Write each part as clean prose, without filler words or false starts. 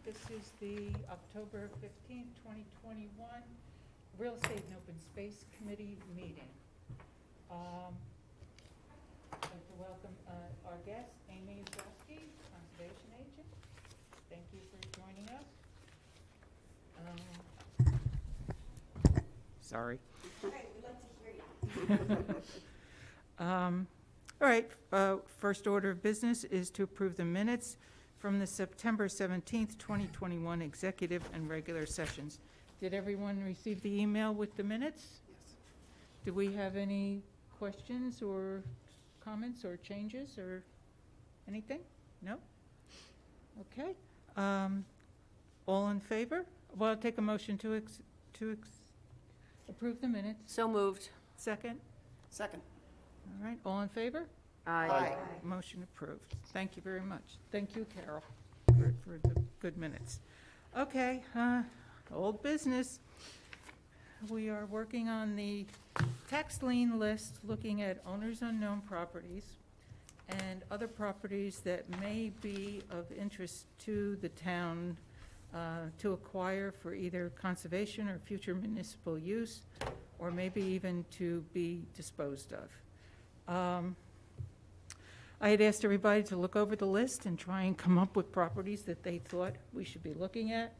This is the October 15th, 2021 Real Estate and Open Space Committee meeting. I'd like to welcome our guest, Amy Grassy, Conservation Agent. Thank you for joining us. Sorry. All right, we'd like to hear you. All right, first order of business is to approve the minutes from the September 17th, 2021 executive and regular sessions. Did everyone receive the email with the minutes? Yes. Do we have any questions or comments or changes or anything? No? Okay. All in favor? Well, I'll take a motion to approve the minutes. So moved. Second? Second. All right, all in favor? Aye. Motion approved. Thank you very much. Thank you, Carol, for the good minutes. Okay, old business. We are working on the tax lien list, looking at owners unknown properties and other properties that may be of interest to the town to acquire for either conservation or future municipal use, or maybe even to be disposed of. I had asked everybody to look over the list and try and come up with properties that they thought we should be looking at.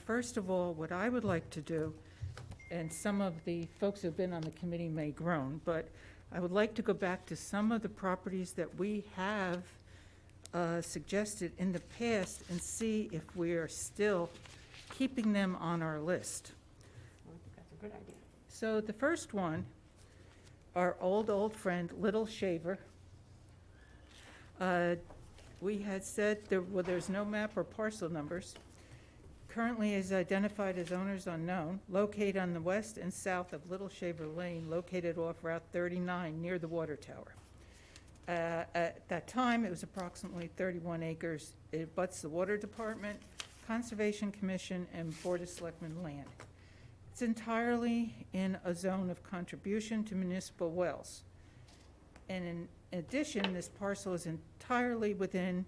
First of all, what I would like to do, and some of the folks who've been on the committee may groan, but I would like to go back to some of the properties that we have suggested in the past and see if we are still keeping them on our list. I think that's a good idea. So the first one, our old friend, Little Shaver. We had said there's no map or parcel numbers. Currently is identified as owners unknown, located on the west and south of Little Shaver Lane, located off Route 39 near the water tower. At that time, it was approximately 31 acres. It butts the Water Department, Conservation Commission, and Board of Selectmen land. It's entirely in a zone of contribution to municipal wells. And in addition, this parcel is entirely within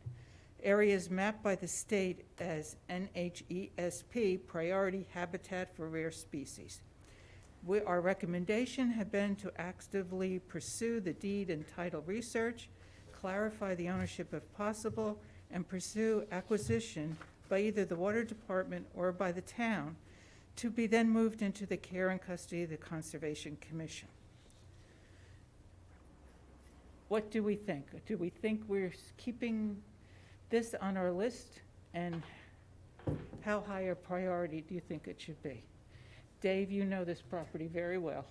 areas mapped by the state as NHESP, Priority Habitat for Rare Species. Our recommendation had been to actively pursue the deed and title research, clarify the ownership if possible, and pursue acquisition by either the Water Department or by the town, to be then moved into the care and custody of the Conservation Commission. What do we think? Do we think we're keeping this on our list? And how high a priority do you think it should be? Dave, you know this property very well.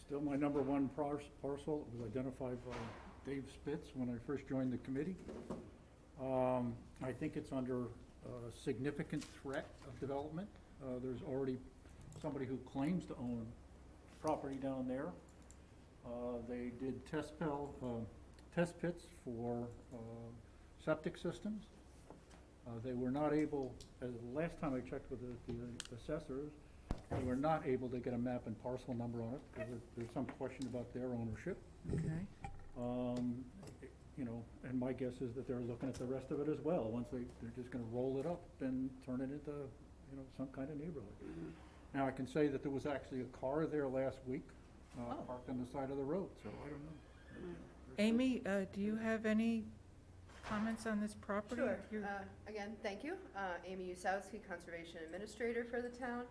Still my number one parcel. It was identified by Dave Spitz when I first joined the committee. I think it's under significant threat of development. There's already somebody who claims to own property down there. They did test pits for septic systems. They were not able, as the last time I checked with the assessors, they were not able to get a map and parcel number on it because there's some question about their ownership. Okay. You know, and my guess is that they're looking at the rest of it as well. Once they're just going to roll it up and turn it into, you know, some kind of neighborhood. Now I can say that there was actually a car there last week, parked on the side of the road. So I don't know. Amy, do you have any comments on this property? Sure. Again, thank you. Amy Usowski, Conservation Administrator for the town.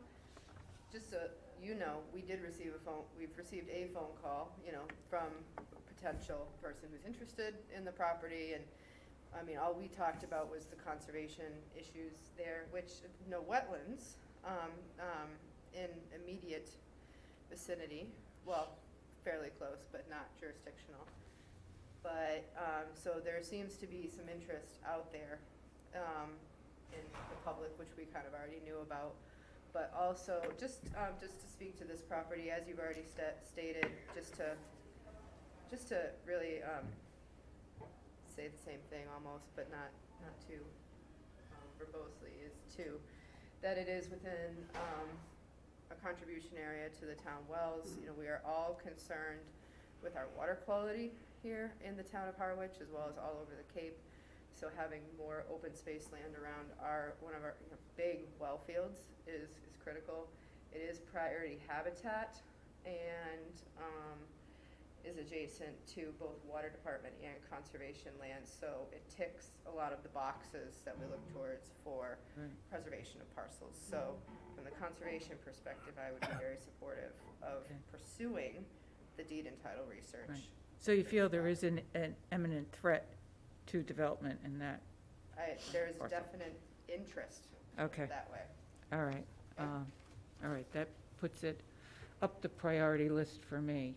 Just so you know, we've received a phone call, from a potential person who's interested in the property. And I mean, all we talked about was the conservation issues there, which no wetlands in immediate vicinity. Well, fairly close, but not jurisdictional. But, so there seems to be some interest out there in the public, which we kind of already knew about. But also, just to speak to this property, as you've already stated, just to really say the same thing almost, but not too verbosely, is that it is within a contribution area to the town wells. We are all concerned with our water quality here in the town of Harwich, as well as all over the Cape. So having more open space land around one of our big well fields is critical. It is priority habitat and is adjacent to both water department and conservation land. So it ticks a lot of the boxes that we look towards for Right. preservation of parcels. So from the conservation perspective, I would be very supportive of Okay. pursuing the deed and title research. Right. So you feel there is an imminent threat to development in that? There's Parcel. definite interest Okay, that way. all right. All right, that puts it up the priority list for me,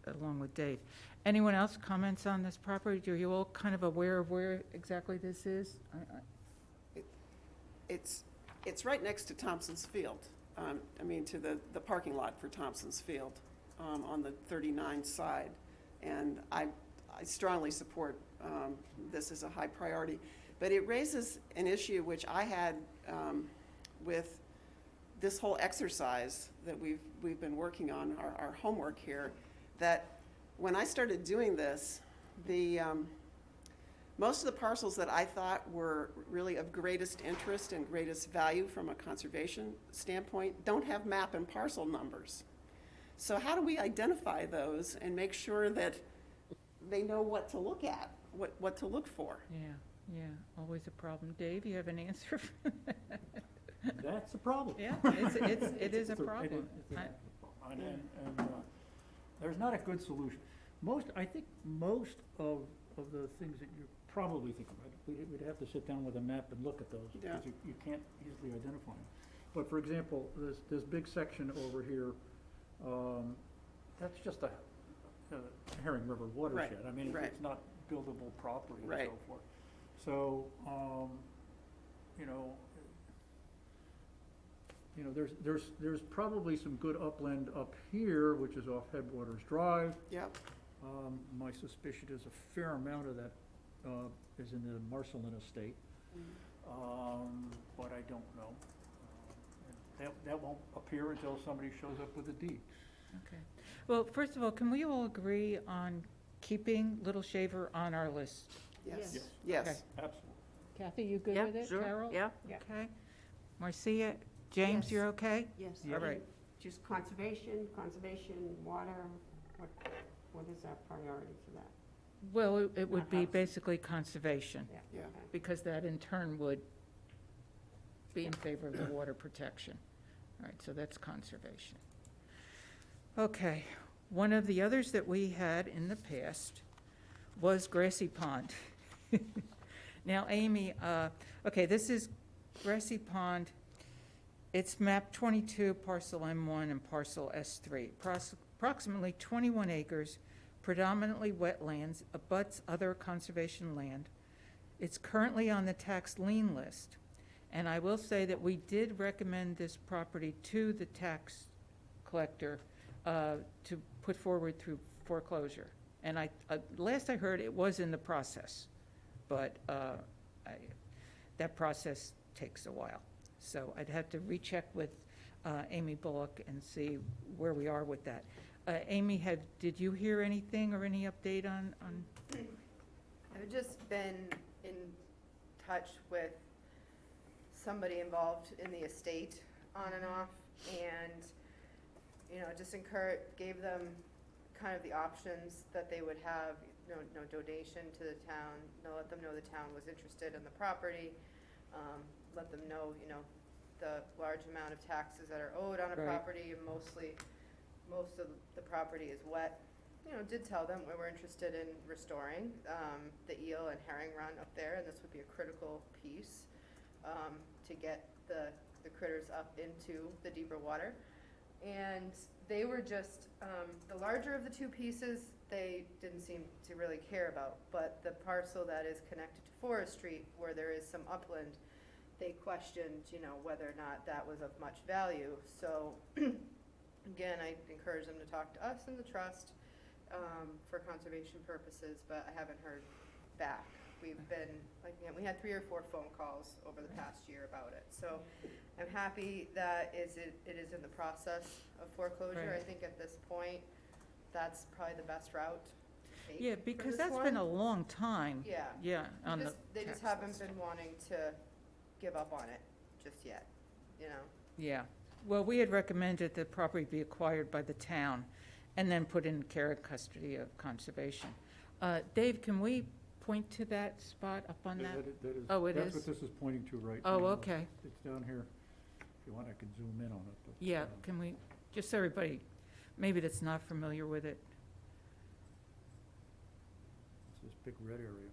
along with Dave. Anyone else comments on this property? Are you all kind of aware of where exactly this is? It's right next to Thompson's Field. I mean, to the parking lot for Thompson's Field, on the 39 side. And I strongly support this as a high priority. But it raises an issue which I had with this whole exercise that we've been working on, our homework here, that when I started doing this, most of the parcels that I thought were really of greatest interest and greatest value from a conservation standpoint don't have map and parcel numbers. So how do we identify those and make sure that they know what to look at, what to look for? Yeah, always a problem. Dave, you have an answer for that? That's a problem. Yeah, it is a It's problem. it's and there's not a good solution. I think most of the things that you probably think about, we'd have to sit down with a map and look at those, Yeah. because you can't easily identify them. But for example, this big section over here, that's just a Herring River watershed. I mean, right. it's not buildable property and Right. so forth. So, there's probably some good upland up here, which is off Headwaters Drive. Yep, My suspicion is a fair amount of that is in the Marcelin estate, but I don't know. That won't appear until somebody shows up with a deed. Okay. Well, first of all, can we all agree on keeping Little Shaver on our list? yes, Yes. yes. Absolutely. Kathy, you good Yeah, with it? sure. Carol? Yeah. Okay. Marcia, James, Yes. you're okay? Yes. All right. Just conservation, water, what is our priority for that? Well, it would Not be housing. basically conservation, Yeah. Okay. because that in turn would be in favor of the water protection. All right, so that's conservation. Okay, one of the others that we had in the past was Grassy Pond. Now, Amy, okay, this is Grassy Pond. It's map 22, parcel M1 and parcel S3. Approximately 21 acres, predominantly wetlands, abuts other conservation land. It's currently on the tax lien list. And I will say that we did recommend this property to the tax collector to put forward through foreclosure. And last I heard, it was in the process, but that process takes a while. So I'd have to recheck with Amy Bullock and see where we are with that. Amy, did you hear anything or any update on? I've just been in touch with somebody involved in the estate on and off, and, just gave them kind of the options that they would have, no donation to the town, let them know the town was interested in the property, let them know, the large amount of taxes that are owed on a Right. property, and most of the property is wet. Did tell them we were interested in restoring the eel and herring run up there, and this would be a critical piece to get the critters up into the deeper water. And they were just, the larger of the two pieces, they didn't seem to really care about, but the parcel that is connected to Forest Street, where there is some upland, they questioned, whether or not that was of much value. So, again, I encourage them to talk to us in the trust for conservation purposes, but I haven't heard back. We've been, we had 3 or 4 phone calls over the past year about it. So I'm happy that it is in the process of foreclosure. Right. I think at this point, that's probably the best route. take Yeah, for because this that's been a one. long time. Yeah. Yeah, on the They just tax haven't list. been wanting to give up on it just yet, you know? Yeah. Well, we had recommended the property be acquired by the town and then put in care and custody of conservation. Dave, can we point to that spot up on that? Oh, it That's is? what this is pointing to right now. Oh, okay. It's down here. If you want, I could zoom in on it. But, Yeah, can we, just so everybody, maybe that's not familiar with it. It's this big red area.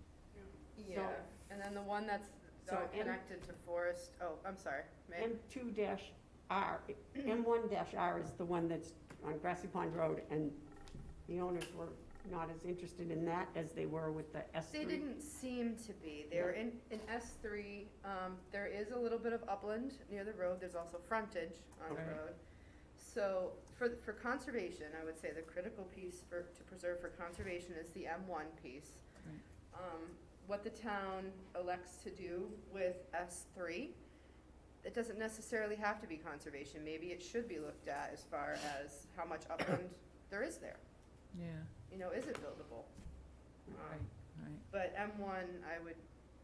Yeah, and then the one that's So M- connected to Forest, oh, I'm sorry, May? M2-R, M1-R is the one that's on Grassy Pond Road, and the owners were not as interested in that as they were with the S3. They didn't seem to be. They were in S3. There is a little bit of upland near the road. There's also frontage on the Okay. road. So for conservation, I would say the critical piece to preserve for conservation is the M1 piece. What the town elects to do with S3, it doesn't necessarily have to be conservation. Maybe it should be looked at as far as how much upland there is there. Yeah, You know, is it buildable? right, right. But M1, I would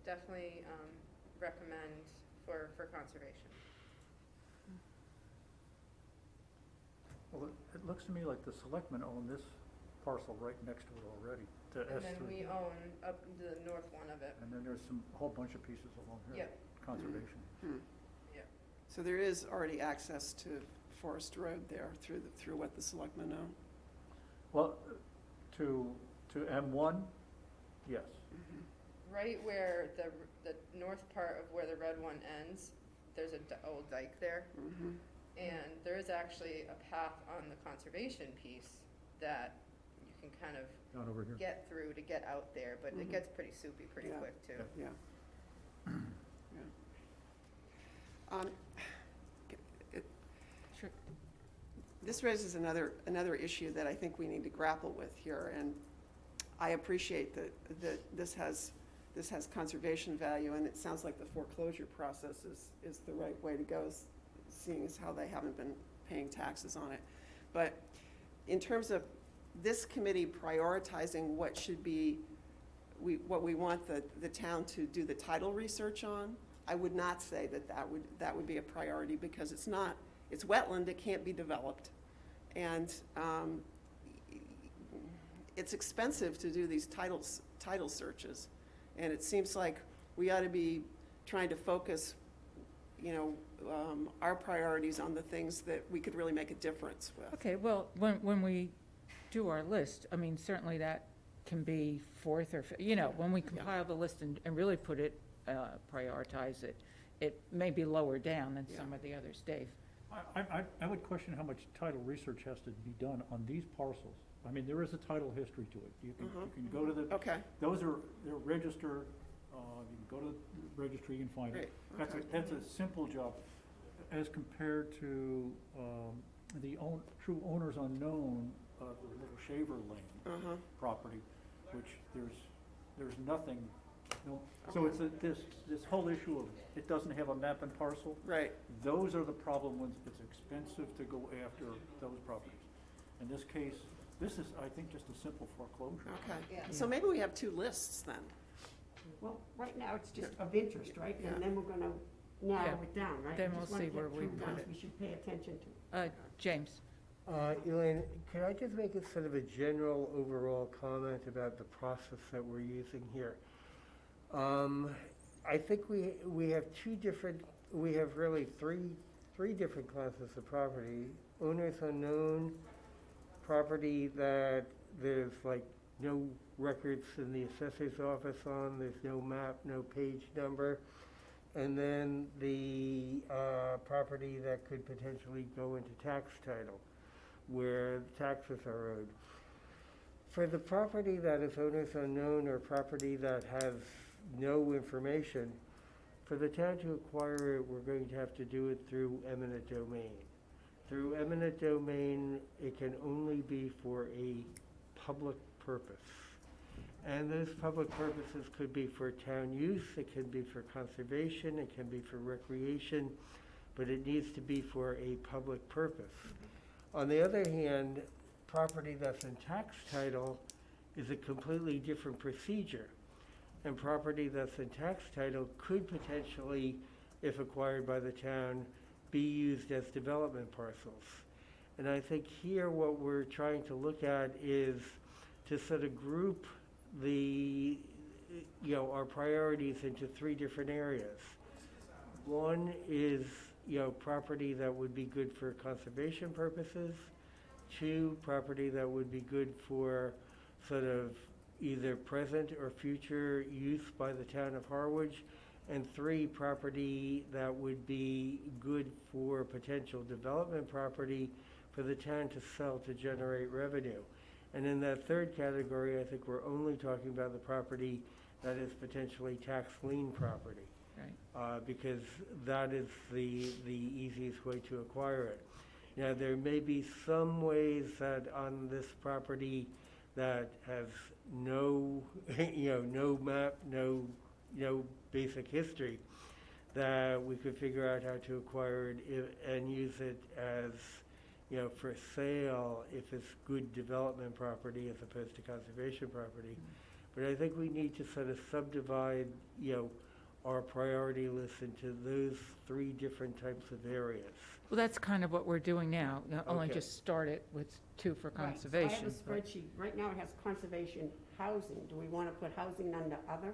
definitely recommend for conservation. Well, it looks to me like the selectmen own this parcel right next to it already, to And then S3. we own up the north one of it. And then there's a whole bunch of pieces along here. Yep. Conservation. So there is already access to Forest Road there through what the selectmen own. Well, to M1, yes. Right where the north part of where the red one ends, there's an old dike there. Mhm. And there is actually a path on the conservation piece that you can kind of Down over here. get through to get out there, but it Mhm. gets pretty soupy pretty Yeah. quick too. Yeah. Yeah. Sure. This raises another issue that I think we need to grapple with here, and I appreciate that this has conservation value, and it sounds like the foreclosure process is the right way to go, seeing as how they haven't been paying taxes on it. But in terms of this committee prioritizing what should be, what we want the town to do the title research on, I would not say that would be a priority, because it's not, it's wetland, it can't be developed. And it's expensive to do these title searches. And it seems like we ought to be trying to focus, our priorities on the things that we could really make a difference with. Okay, well, when we do our list, I mean, certainly that can be fourth or, when we compile the list and really put it, prioritize it, it may be lower down than some Yeah. of the others. Dave? I would question how much title research has to be done on these parcels. I mean, there is a title history to it. You can go to the, Okay, they're registered, you can go to the registry and find it. great. That's a simple job, as compared to the true owners unknown of the Little Shaver Lane Uh-huh. property, which there's nothing, so it's this whole issue of it doesn't have a map and parcel. Right. Those are the problem ones. It's expensive to go after those properties. In this case, this is, I think, just a simple foreclosure. Okay. Yeah. So maybe we have two lists then. Well, right now, it's just of interest, right? Yeah. And then we're gonna narrow Yeah. it down, right? Then We we'll just wanna see get where we through put ones it. we should pay attention to. James? Elaine, can I just make a sort of a general overall comment about the process that we're using here? I think we have really three different classes of property. Owners unknown, property that there's like no records in the assessor's office on, there's no map, no page number. And then the property that could potentially go into tax title, where taxes are owed. For the property that is owners unknown, or property that has no information, for the town to acquire it, we're going to have to do it through eminent domain. Through eminent domain, it can only be for a public purpose. And those public purposes could be for town use, it can be for conservation, it can be for recreation, but it needs to be for a public purpose. On the other hand, property that's in tax title is a completely different procedure. And property that's in tax title could potentially, if acquired by the town, be used as development parcels. And I think here what we're trying to look at is to sort of group the, our priorities into three different areas. One is, property that would be good for conservation purposes. Two, property that would be good for sort of either present or future use by the town of Harwich. And three, property that would be good for potential development property for the town to sell to generate revenue. And in that third category, I think we're only talking about the property that is potentially tax lien property. Right. Because that is the easiest way to acquire it. Now, there may be some ways that on this property that has no, no map, no basic history, that we could figure out how to acquire it and use it as, for sale if it's good development property as opposed to conservation property. But I think we need to sort of subdivide, our priority list into those three different types of areas. Well, that's kind of what we're doing now, only Okay. just started with 2 for Right, so I have conservation. a but- spreadsheet, right now it has conservation housing. Do we want to put housing under other?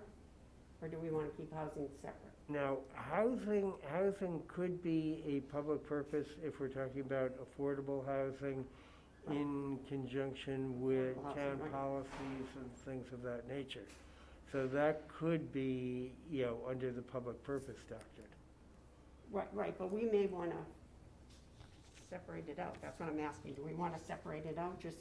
Or do we want to keep housing separate? Now, housing could be a public purpose if we're talking about affordable housing in conjunction with Affordable housing, town right. policies and things of that nature. So that could be, under the public purpose doctrine. Right, but we may want to separate it out. That's what I'm asking. Do we want to separate it out just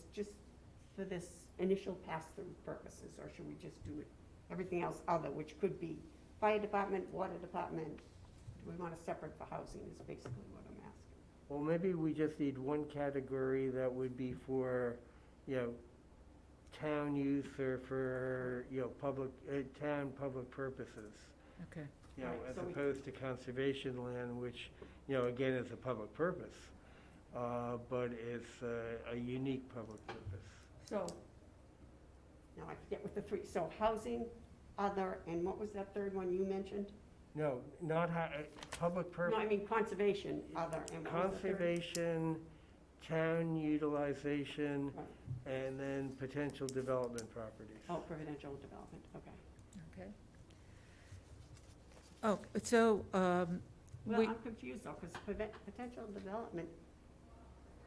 for this initial pass-through purposes? Or should we just do it, everything else other, which could be fire department, water department? Do we want a separate for housing is basically what I'm asking. Well, maybe we just need one category that would be for, town use or for, public, town public purposes. Okay. Right, As so we- opposed to conservation land, which, again, is a public purpose, but it's a unique public purpose. So, now I forget what the three, so housing, other, and what was that third one you mentioned? No, not public No, purpose, I mean conservation, other, and what was the third? conservation, town utilization, Right. and then potential development properties. Oh, providential development, okay. Okay. Oh, so, Well, we, I'm confused though, because potential development,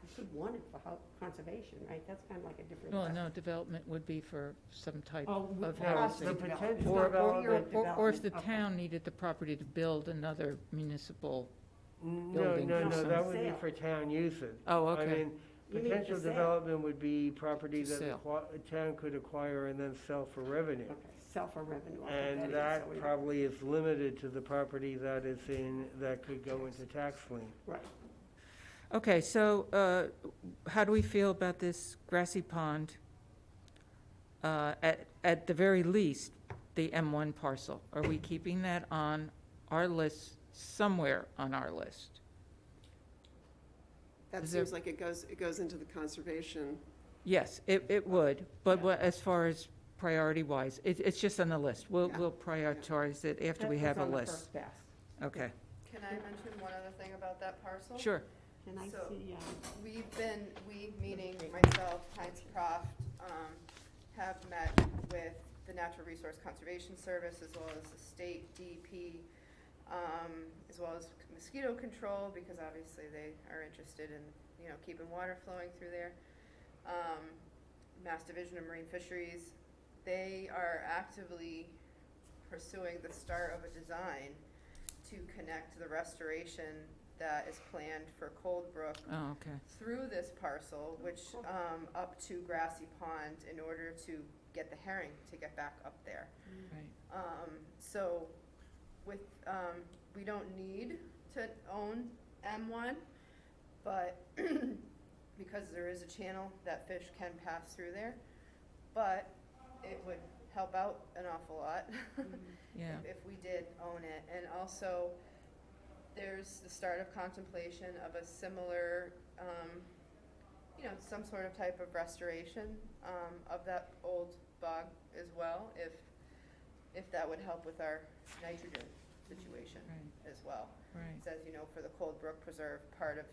you could want it for conservation, right? That's kind of like a different. well, no, development would be for some type Oh, of No, across the housing. development. It's potential not development- pure Or if the development, okay. town needed the property to build another municipal, No, building no, for no, some that would be sale. for town uses. oh, I okay. mean, You mean potential for sale. development would be property To that the sell. town could acquire and then sell for revenue. Okay, sell for revenue. I'll put And in, that so we- probably is limited to the property that is that could go into tax lien. Right. Okay, so, how do we feel about this Grassy Pond? At the very least, the M1 parcel, are we keeping that on our list, somewhere on our list? That Is there- seems like it goes into the conservation. Yes, it would, but Yeah. as far as priority-wise, it's just on the list. We'll Yeah. we'll prioritize it after we That have a was on the list. first pass. Okay, Can I mention one other thing about that parcel? sure. Can I So- see, We, meaning myself, Heinz Proft, have met with the Natural Resource Conservation Service as well as the state DEP, as well as mosquito control, because obviously they are interested in, keeping water flowing through there. Mass Division of Marine Fisheries, they are actively pursuing the start of a design to connect the restoration that is planned for Cold Brook Oh, okay. through this parcel, which, up to Grassy Pond in order to get the herring to get back up there. Right. So with, we don't need to own M1, but because there is a channel that fish can pass through there, but it would help out an awful lot Yeah. if we did own it. And also, there's the start of contemplation of a similar you know, some sort of type of restoration, of that old bog as well, if that would help with our nitrogen situation Right. as well. Right. It says, you know, for the Cold Brook Preserve, part of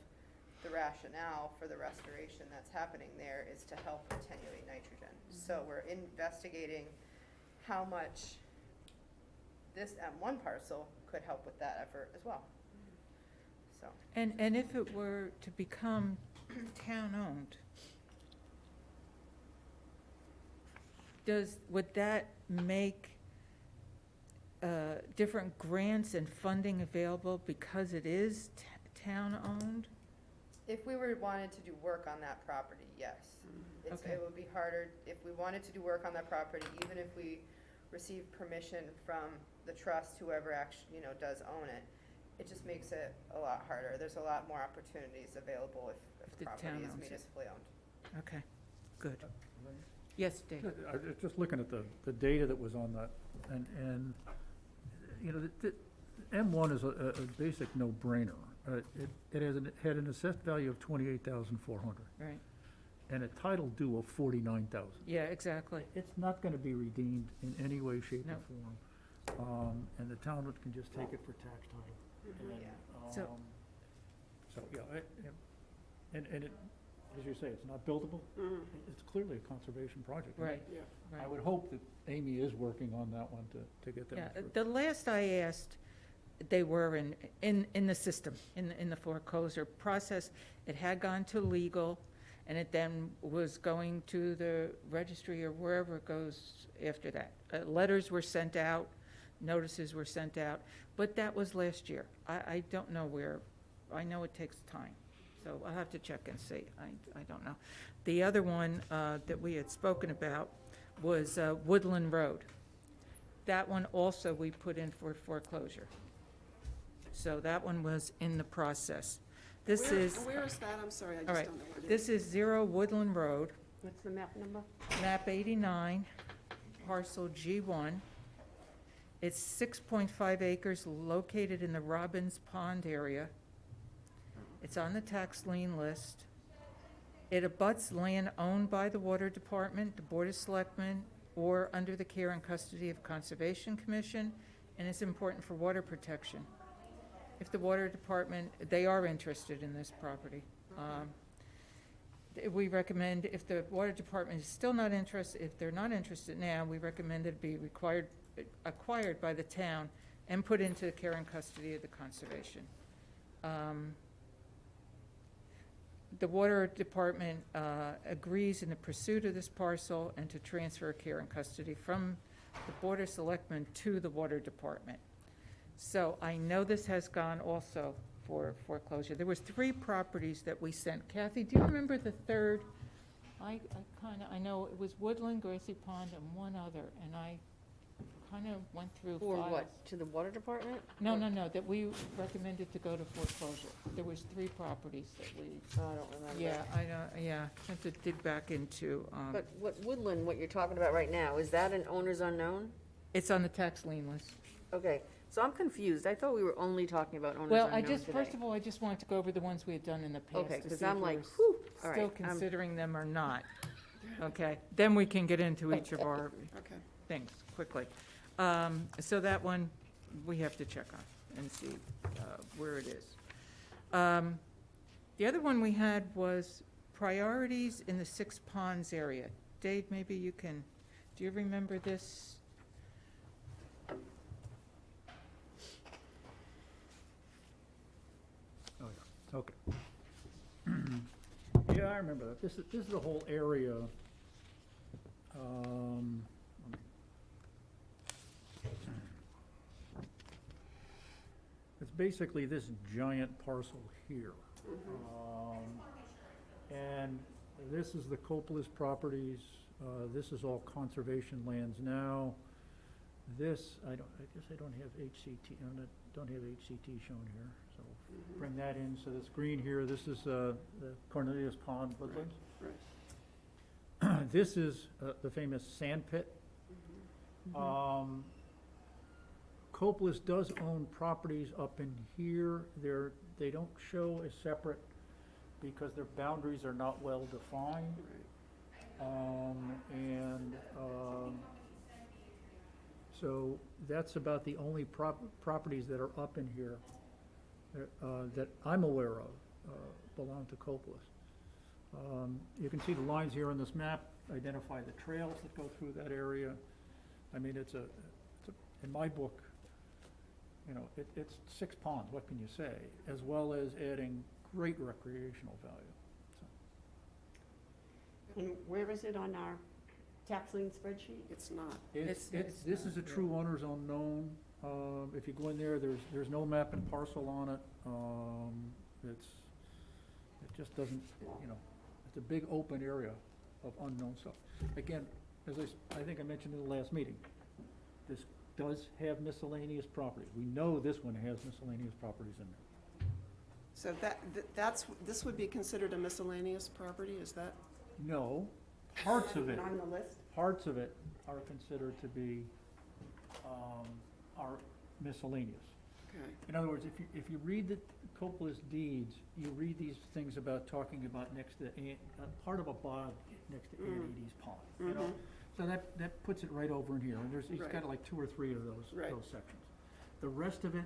the rationale for the restoration that's happening there is to help attenuate nitrogen. So we're investigating how much this M1 parcel could help with that effort as well. So, And if it were to become town-owned, would that make different grants and funding available because it is town-owned? if we wanted to do work on that property, yes. Okay. It would be harder, if we wanted to do work on that property, even if we received permission from the trust, whoever actually, you know, does own it, it just makes it a lot harder. There's a lot more opportunities available if If the the town property is owns it. municipally owned. Okay, good. Yes, Dave? I was just looking at the data that was on that, and, you know, the M1 is a basic no-brainer. It had an assessed value of 28,400 Right, and a title due of 49,000. yeah, exactly. It's not gonna be redeemed in any way, shape, No. or form. And the town can just take it for tax title. And, Yeah. So- So, yeah, and it, as you say, it's not buildable. It's clearly a conservation project. Right, Yeah. I right. would hope that Amy is working on that one to get Yeah, that. the last I asked, they were in the system, in the foreclosure process. It had gone to legal, and it then was going to the registry or wherever it goes after that. Letters were sent out, notices were sent out, but that was last year. I don't know where, I know it takes time, so I'll have to check and see. I don't know. The other one that we had spoken about was Woodland Road. That one also we put in for foreclosure. So that one was in the process. This is, Where is that? I'm sorry, I all just right, don't know where it is. this is 0 Woodland Road, What's the map number? map 89, parcel G1. It's 6.5 acres located in the Robbins Pond area. It's on the tax lien list. It abuts land owned by the Water Department, the Board of Selectmen, or under the care and custody of Conservation Commission, and it's important for water protection. If the Water Department, they are interested in this property. We recommend, if the Water Department is still not interested, if they're not interested now, we recommend it be acquired by the town and put into the care and custody of the Conservation. The Water Department agrees in the pursuit of this parcel and to transfer care and custody from the Board of Selectmen to the Water Department. So I know this has gone also for foreclosure. There was 3 properties that we sent. Kathy, do you remember the third? I know it was Woodland, Grassy Pond, and one other, and I kind of went through For files. what, to the water department? No, that we recommended to go to foreclosure. There was 3 properties that we, Oh, I don't remember. yeah, I know, have to dig back into, But what Woodland, what you're talking about right now, is that an owner's unknown? it's on the tax lien list. Okay, so I'm confused. I thought we were only talking about owners Well, unknown today. first of all, I just wanted to go over the ones we had done in the past. Okay, to because see if I'm we like, were whew, all still right. considering them or not. Okay, then we can get into each of our Okay. things quickly. So that one, we have to check on and see where it is. The other one we had was priorities in the Six Ponds area. Dave, maybe you can, do you remember this? Oh, yeah, okay. Yeah, I remember that. This is the whole area. It's basically this giant parcel here. And this is the Copeland's properties. This is all conservation lands now. This, I guess I don't have HCT, don't have HCT shown here, so bring that in. So this green here, this is the Cornelius Pond woodlands. Right. This is the famous sand pit. Copeland's does own properties up in here. They don't show as separate because their boundaries are not well defined. And so that's about the only properties that are up in here that I'm aware of belong to Copeland. You can see the lines here on this map identify the trails that go through that area. I mean, in my book, you know, it's 6 ponds, what can you say? As well as adding great recreational value. And where is it on our tax lien spreadsheet? It's not. This is a true owner's unknown. If you go in there, there's no map and parcel on it. It just doesn't, you know, it's a big open area of unknown stuff. Again, as I think I mentioned in the last meeting, this does have miscellaneous properties. We know this one has miscellaneous properties in there. So this would be considered a miscellaneous property, is that? No, parts of it, On the list? parts of it are considered to be, are miscellaneous. Okay. In other words, if you read the Copeland's deeds, you read these things about talking about next to, part of a bog next to Aunt Edie's Pond, you know? So that puts it right over in here, and he's Right. got like 2 or 3 of those Right. sections. The rest of it,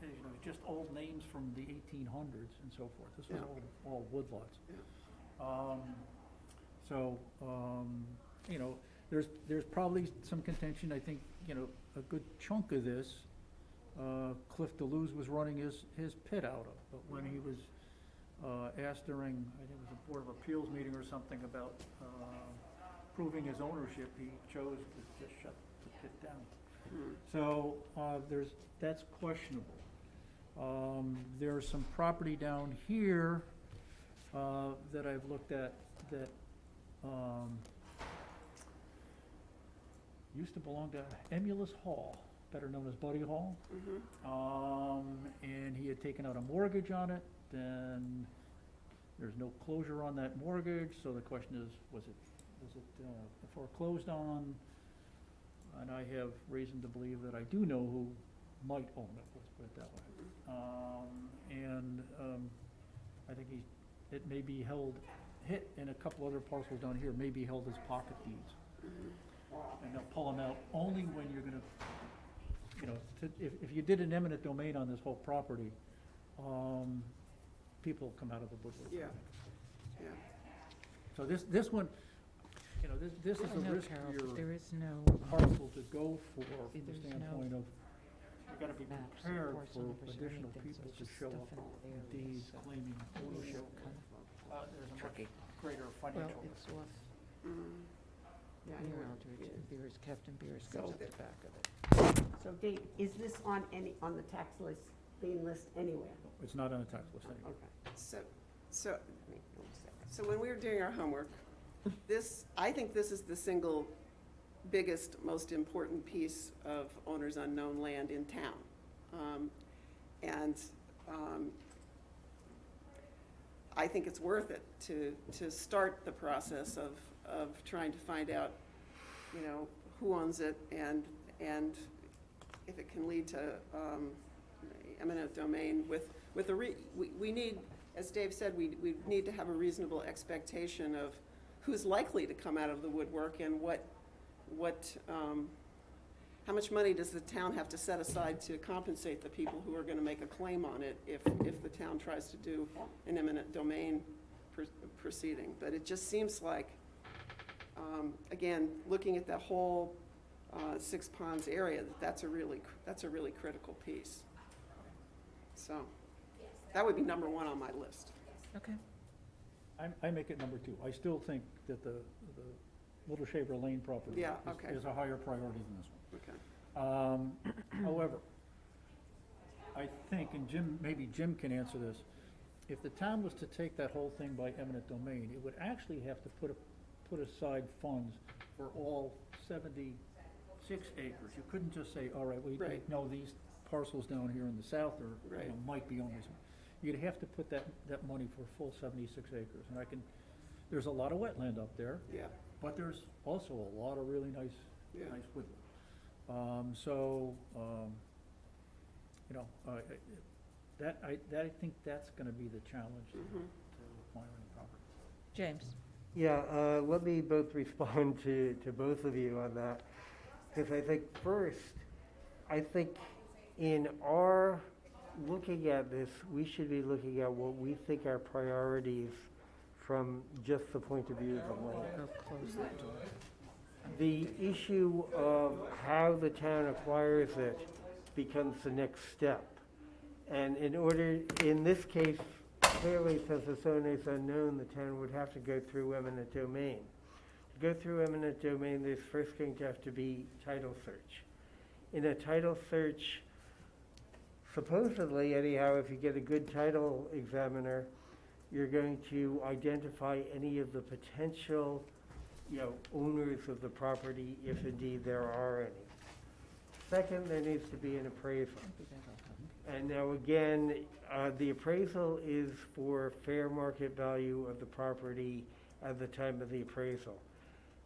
you know, just old names from the 1800s and so forth. This was all woodlots. Yeah. You know, there's probably some contention. I think, you know, a good chunk of this, Cliff Deleuze was running his pit out of. But when he was asked during, I think it was a Board of Appeals meeting or something about proving his ownership, he chose to just shut the pit down. So that's questionable. There's some property down here that I've looked at that used to belong to Emulus Hall, better known as Buddy Hall. And he had taken out a mortgage on it, and there's no closure on that mortgage, so the question is, was it foreclosed on? And I have reason to believe that I do know who might own it, let's put it that way. I think it may be held, in a couple other parcels down here, may be held as pocket deeds. And they'll pull them out only when you're gonna, you know, if you did an eminent domain on this whole property, people come out of the woodwork. Yeah. Yeah. So this one, you know, this is I a know, Carol, but riskier there is no parcel to go for See, from the there's no standpoint of, you gotta be maps or prepared parcel for numbers or additional anything, so people it's to just show stuff up in with there, deeds so claiming ownership. There's a much greater Well, financial it's risk. off Yeah, I know near where Aldridge, it is. and Beers, Captain Beers So goes at that- the back of it. So Dave, is this on the tax lien list anywhere? It's not on a tax list anyway. Okay. So Wait, one second. So when we were doing our homework, I think this is the single biggest, most important piece of owner's unknown land in town. I think it's worth it to start the process of trying to find out, you know, who owns it and if it can lead to eminent domain we need, as Dave said, we need to have a reasonable expectation of who's likely to come out of the woodwork and how much money does the town have to set aside to compensate the people who are gonna make a claim on it if the town tries to do an eminent domain proceeding. But it just seems like, again, looking at the whole 6 Ponds area, that's a really critical piece. So, that would be number 1 on my list. Okay. I make it number 2. I still think that the Little Shaver Lane property Yeah, okay. is a higher priority than this one. Okay. However, I think, and maybe Jim can answer this, if the town was to take that whole thing by eminent domain, it would actually have to put aside funds for all 76 acres. You couldn't just say, all right, we Right. know these parcels down here in the south are, you know, Right. might be owned by some. You'd have to put that money for a full 76 acres. And there's a lot of wetland up there, Yeah, but there's also a lot of really nice yeah. woodland. You know, I think that's gonna be the challenge to Mhm. acquiring property. James? Yeah, let me both respond to both of you on that. Because I think first, I think in our looking at this, we should be looking at what we think are priorities from just the point of view of the land. The issue of how the town acquires it becomes the next step. And in this case, clearly, since the zone is unknown, the town would have to go through eminent domain. To go through eminent domain, there's first going to have to be title search. In a title search, supposedly anyhow, if you get a good title examiner, you're going to identify any of the potential, owners of the property, if indeed there are any. Second, there needs to be an appraisal. And now again, the appraisal is for fair market value of the property at the time of the appraisal.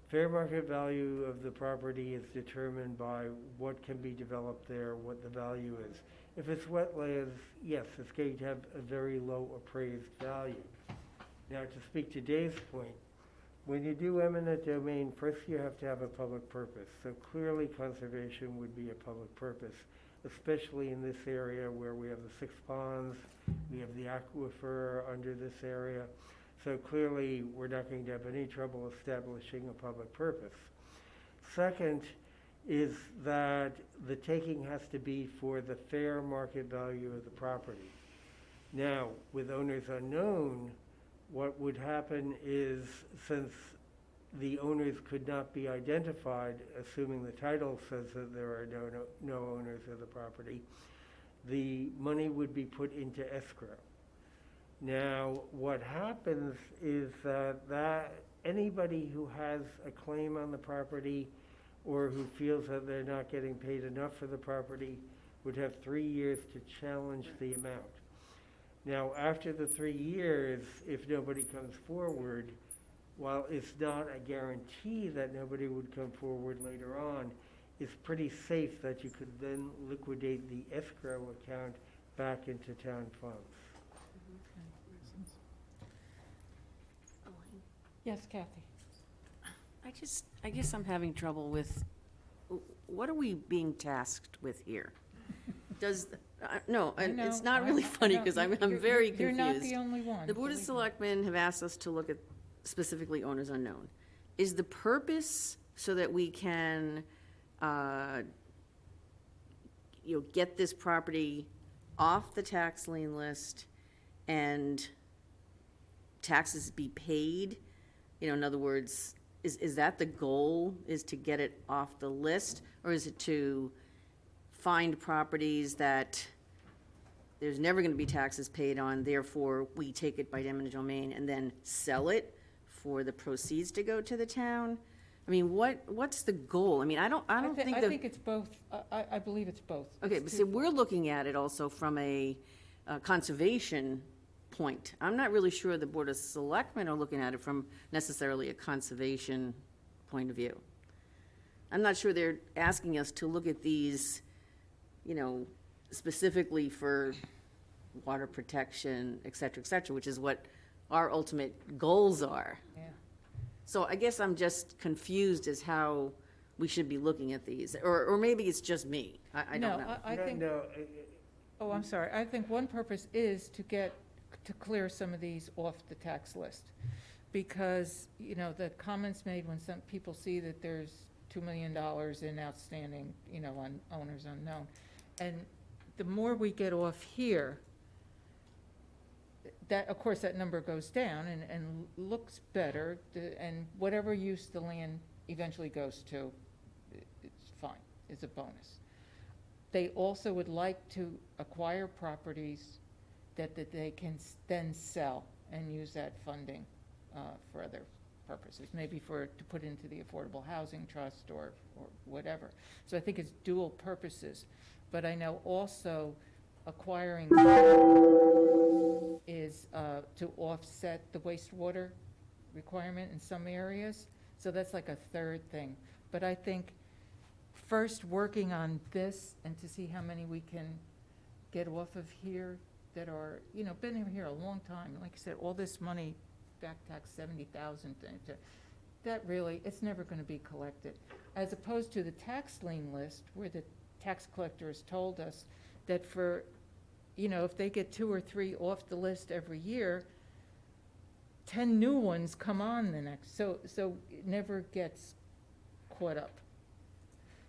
Fair market value of the property is determined by what can be developed there, what the value is. If it's wetlands, yes, it's going to have a very low appraised value. Now, to speak to Dave's point, when you do eminent domain, first you have to have a public purpose. So clearly conservation would be a public purpose, especially in this area where we have the 6 ponds, we have the aquifer under this area. So clearly, we're not going to have any trouble establishing a public purpose. Second is that the taking has to be for the fair market value of the property. Now, with owners unknown, what would happen is, since the owners could not be identified, assuming the title says that there are no owners of the property, the money would be put into escrow. Now, what happens is that anybody who has a claim on the property or who feels that they're not getting paid enough for the property would have 3 years to challenge the amount. Now, after the 3 years, if nobody comes forward, while it's not a guarantee that nobody would come forward later on, it's pretty safe that you could then liquidate the escrow account back into town funds. Yes, Kathy? I guess I'm having trouble with, what are we being tasked with here? No, I and it's know, not really funny, because I'm very confused. You're not the only one. The Board of believe me. Selectmen have asked us to look at specifically owners unknown. Is the purpose so that we can, get this property off the tax lien list and taxes be paid? In other words, is that the goal, is to get it off the list? Or is it to find properties that there's never gonna be taxes paid on, therefore we take it by eminent domain and then sell it for the proceeds to go to the town? I mean, what's the goal? I mean, I don't think I the. think it's both. I believe it's both. Okay, It's but see, twofold. we're looking at it also from a conservation point. I'm not really sure the Board of Selectmen are looking at it from necessarily a conservation point of view. I'm not sure they're asking us to look at these, specifically for water protection, et cetera, which is what our ultimate goals are. Yeah. So I guess I'm just confused as how we should be looking at these, or maybe it's just me. I don't know. No, I think, No, oh, I'm sorry. I think one purpose is to clear some of these off the tax list. Because, the comments made when some people see that there's $2 million in outstanding, on owners unknown. And the more we get off here, that, of course, that number goes down and looks better, and whatever use the land eventually goes to, it's fine, it's a bonus. They also would like to acquire properties that they can then sell and use that funding for other purposes, maybe to put into the Affordable Housing Trust or whatever. So I think it's dual purposes. But I know also acquiring is to offset the wastewater requirement in some areas. So that's like a third thing. But I think first working on this and to see how many we can get off of here that are, been here a long time. Like I said, all this money, back tax 70,000, that really, it's never gonna be collected. As opposed to the tax lien list, where the tax collector has told us that for, if they get 2 or 3 off the list every year, 10 new ones come on the next, so it never gets caught up.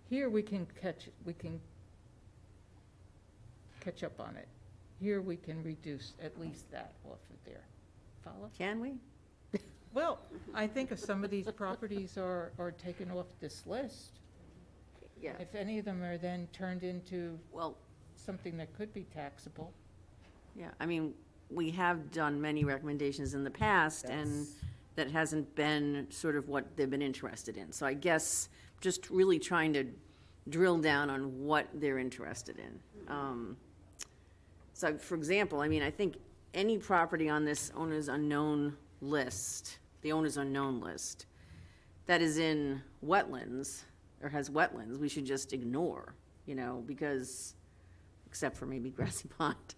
Here, we can catch up on it. Here, we can reduce at least that off of there. Follow? Can we? Well, I think if some of these properties are taken off this list, Yeah, if any of them are then turned into well, something that could be taxable. yeah, I mean, we have done many recommendations in the past, and that hasn't been sort of what they've been interested in. So I guess just really trying to drill down on what they're interested in. So, for example, I mean, I think any property on this owner's unknown list, the owner's unknown list, that is in wetlands, or has wetlands, we should just ignore, because, except for maybe Grassy Pond,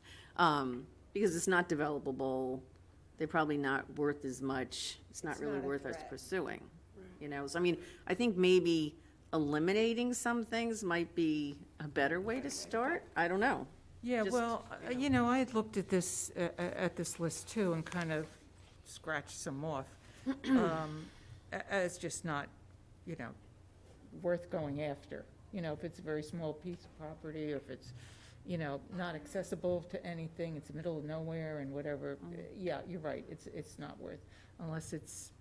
because it's not developable, they're probably not worth as much, it's not It's really not a worth us threat. pursuing, So, I mean, I think maybe eliminating some things might be a better way to start, I don't know. Yeah, Just, well, I had looked at this list too and kind of scratched some off. As just not, worth going after. If it's a very small piece of property, or if it's, not accessible to anything, it's the middle of nowhere and whatever, yeah, you're right, it's not worth, unless it's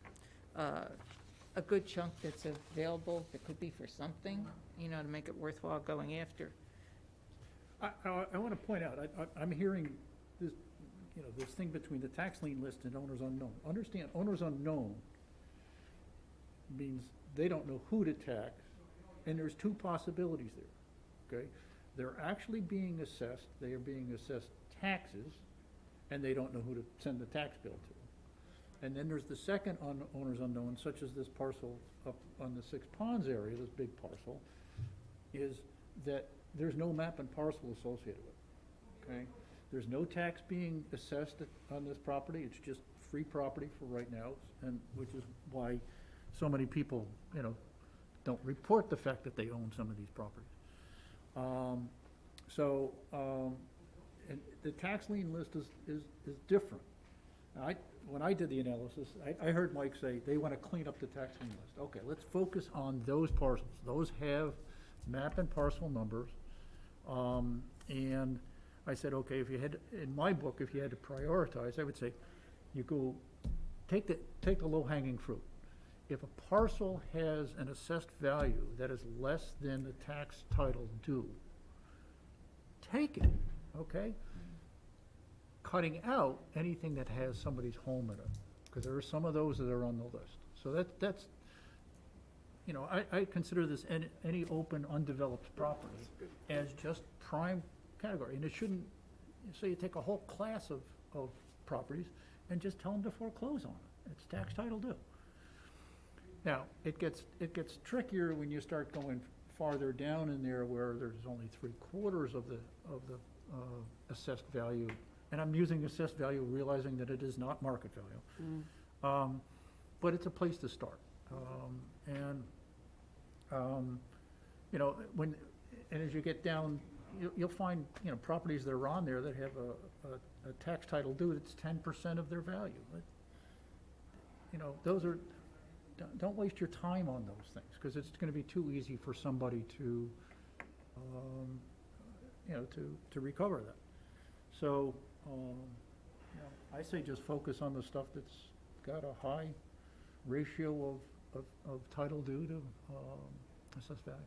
a good chunk that's available, that could be for something, to make it worthwhile going after. I want to point out, I'm hearing this, this thing between the tax lien list and owners unknown. Understand, owners unknown means they don't know who to tax, and there's 2 possibilities there, okay? They're actually being assessed, they are being assessed taxes, and they don't know who to send the tax bill to. And then there's the second owners unknown, such as this parcel up on the Six Ponds area, this big parcel, is that there's no map and parcel associated with it, okay? There's no tax being assessed on this property, it's just free property for right now, and which is why so many people, don't report the fact that they own some of these properties. And the tax lien list is different. When I did the analysis, I heard Mike say they want to clean up the tax lien list. Okay, let's focus on those parcels. Those have map and parcel numbers. And I said, okay, in my book, if you had to prioritize, I would say, you go, take the low-hanging fruit. If a parcel has an assessed value that is less than the tax title due, take it, okay? Cutting out anything that has somebody's home in it, because there are some of those that are on the list. So that's, I consider this any open, undeveloped property as just prime category. And it shouldn't, so you take a whole class of properties and just tell them to foreclose on it. It's tax title due. Now, it gets trickier when you start going farther down in there where there's only 3/4 of the assessed value. And I'm using assessed value, realizing that it is not market value. But it's a place to start. And as you get down, you'll find, properties that are on there that have a tax title due that's 10% of their value. But, those are, don't waste your time on those things, because it's going to be too easy for somebody to recover that. So, I say just focus on the stuff that's got a high ratio of title due to assessed value.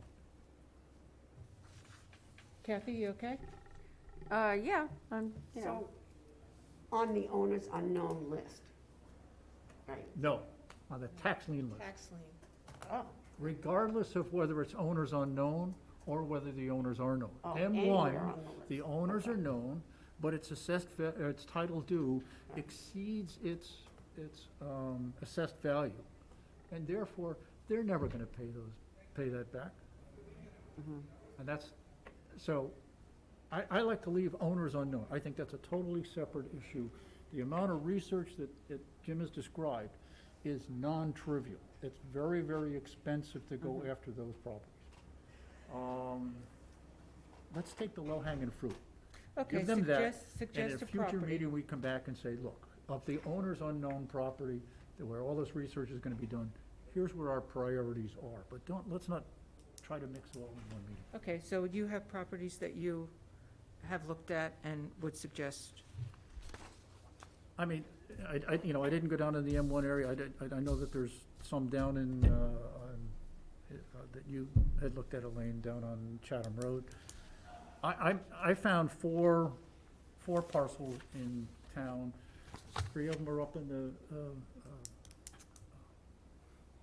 Kathy, you okay? Yeah, So, on the owner's unknown list, right? No, on the tax lien list, Tax lien. Oh, regardless of whether it's owners unknown or whether the owners are known. Oh, M1, anywhere on the list. the owners Okay. are known, but its its title due exceeds its assessed value. And therefore, they're never gonna pay that back. And that's, so, I like to leave owners unknown. I think that's a totally separate issue. The amount of research that Jim has described is non-trivial. It's very, very expensive to go after those properties. Let's take the low-hanging fruit. Okay, Give them that, suggest a and at a future property. meeting, we come back and say, look, of the owner's unknown property, where all this research is gonna be done, here's where our priorities are. But let's not try to mix it all in one meeting. Okay, so you have properties that you have looked at and would suggest? I mean, I didn't go down in the M1 area. I know that there's some down in, that you had looked at, Elaine, down on Chatham Road. I found four parcels in town. 3 of them are up in the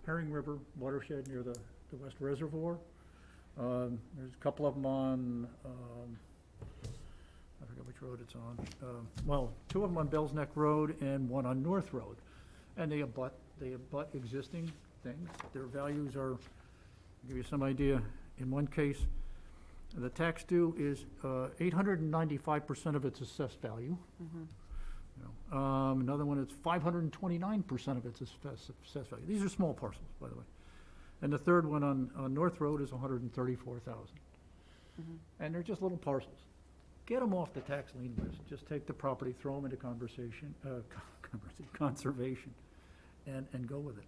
Herring River watershed near the West Reservoir. There's a couple of them on, I forget which road it's on. Well, 2 of them on Bell's Neck Road and 1 on North Road. And they abut existing things. Their values are, I'll give you some idea. In one case, the tax due is 895% of its assessed value. Another one is 529% of its assessed value. These are small parcels, by the way. And the third one on North Road is 134,000. And they're just little parcels. Get them off the tax lien list. Just take the property, throw them into conservation, and go with it.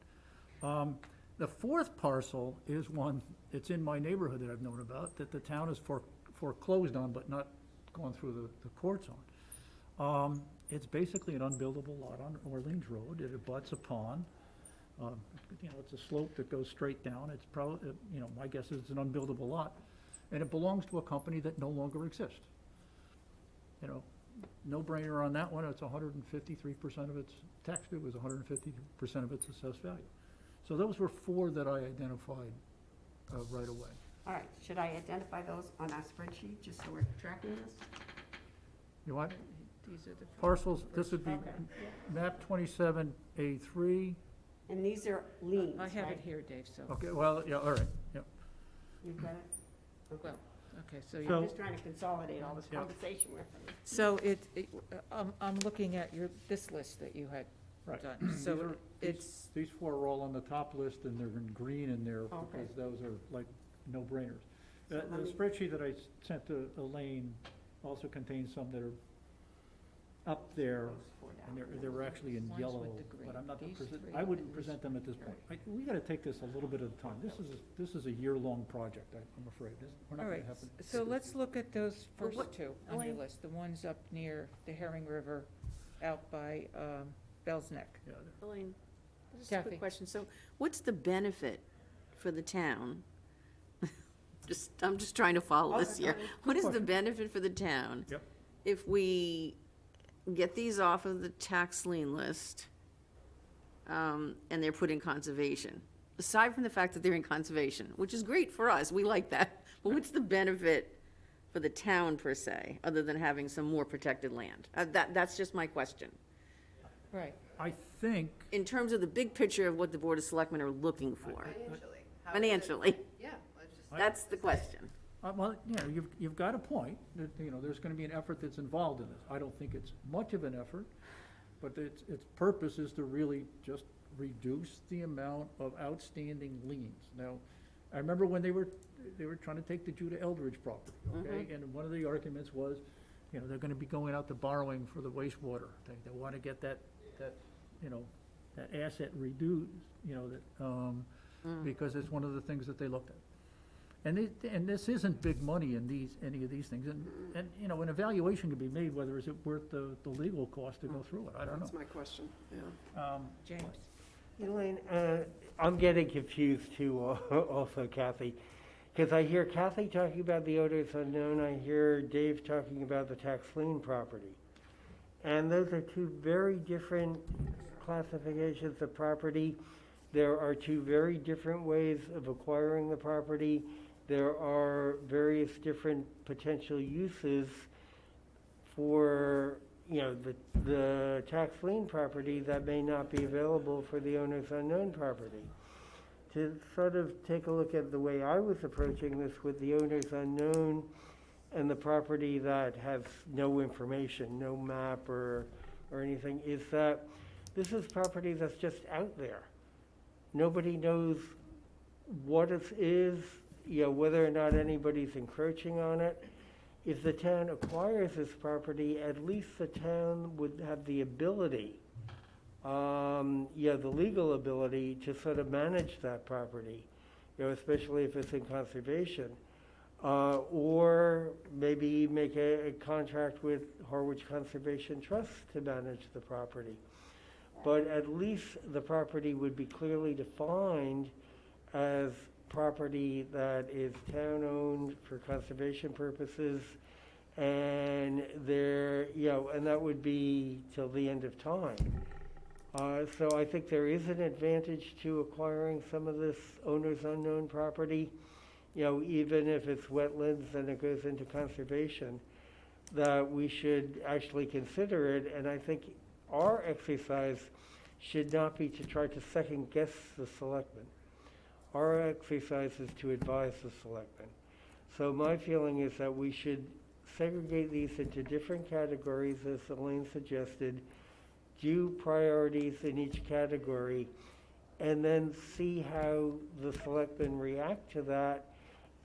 The fourth parcel is one, it's in my neighborhood that I've known about, that the town has foreclosed on, but not gone through the courts on. It's basically an unbuildable lot on Orleans Road. It abuts a pond. It's a slope that goes straight down. It's probably, my guess is it's an unbuildable lot. And it belongs to a company that no longer exists. No brainer on that one. It's 153% of its tax due is 150% of its assessed value. So those were 4 that I identified right away. All right, should I identify those on our spreadsheet, just so we're tracking this? You want These are the parcels? This would be Okay. map 27A3. And these are liens, I have it right? here, Dave, so, Okay, well, yeah, all right, yeah. You've got it? well, okay, so, I'm just trying to consolidate all this Yeah. conversation with them. so I'm looking at this list that you had Right. done. These So are- it's, These 4 are all on the top list, and they're in green in there, Okay. because those are like no-brainers. So The let me- spreadsheet that I sent to Elaine also contains some that are up there, Those 4 down. and they were actually in Ones yellow, with the green. but I'm not, These three I wouldn't and present them at this point. Right. We gotta take this a little bit at a time. This is a year-long project, I'm afraid. We're not all gonna right, have it. so let's look at those Well, first what- 2 on your Elaine- list, the ones up near the Herring River, out by Bell's Neck. Yeah, Elaine, just a Kathy. quick question. So what's the benefit for the town? I'm just trying to follow this here. What is the question. benefit for the town? Yep. If we get these off of the tax lien list, and they're put in conservation? Aside from the fact that they're in conservation, which is great for us, we like that, but what's the benefit for the town per se, other than having some more protected land? That's just my question. Right. I think, In terms of the big picture of what the Board of Selectmen are looking for, Financially. how is it- financially, Yeah, let's just. that's the question. well, you've got a point, that, there's gonna be an effort that's involved in this. I don't think it's much of an effort, but its purpose is to really just reduce the amount of outstanding liens. Now, I remember when they were trying to take the Judah Eldridge property, okay? And one of the arguments was, they're gonna be going out to borrowing for the wastewater. They wanna get that asset reduced, because it's one of the things that they looked at. And this isn't big money in any of these things. And an evaluation can be made, whether is it worth the legal cost to go through it. I don't know. That's my question, yeah. James? Elaine, I'm getting confused too, also Kathy, because I hear Kathy talking about the owners unknown, I hear Dave talking about the tax lien property. And those are 2 very different classifications of property. There are 2 very different ways of acquiring the property. There are various different potential uses for, the tax lien property that may not be available for the owner's unknown property. To sort of take a look at the way I was approaching this with the owner's unknown and the property that has no information, no map or anything, is that this is property that's just out there. Nobody knows what it is, whether or not anybody's encroaching on it. If the town acquires this property, at least the town would have the ability, the legal ability to sort of manage that property, especially if it's in conservation. Or maybe make a contract with Harwich Conservation Trust to manage the property. But at least the property would be clearly defined as property that is town-owned for conservation purposes, and and that would be till the end of time. So I think there is an advantage to acquiring some of this owner's unknown property, even if it's wetlands and it goes into conservation, that we should actually consider it. And I think our exercise should not be to try to second guess the selectmen. Our exercise is to advise the selectmen. So my feeling is that we should segregate these into different categories, as Elaine suggested, do priorities in each category, and then see how the selectmen react to that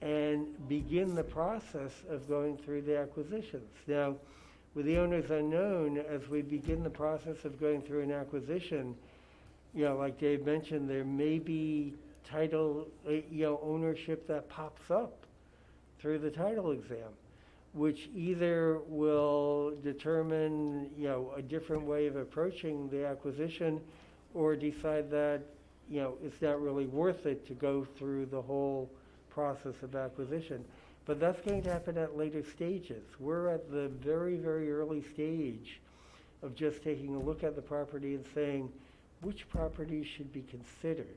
and begin the process of going through the acquisitions. Now, with the owners unknown, as we begin the process of going through an acquisition, like Dave mentioned, there may be title, ownership that pops up through the title exam, which either will determine, a different way of approaching the acquisition, or decide that, it's not really worth it to go through the whole process of acquisition. But that's going to happen at later stages. We're at the very, very early stage of just taking a look at the property and saying, which properties should be considered?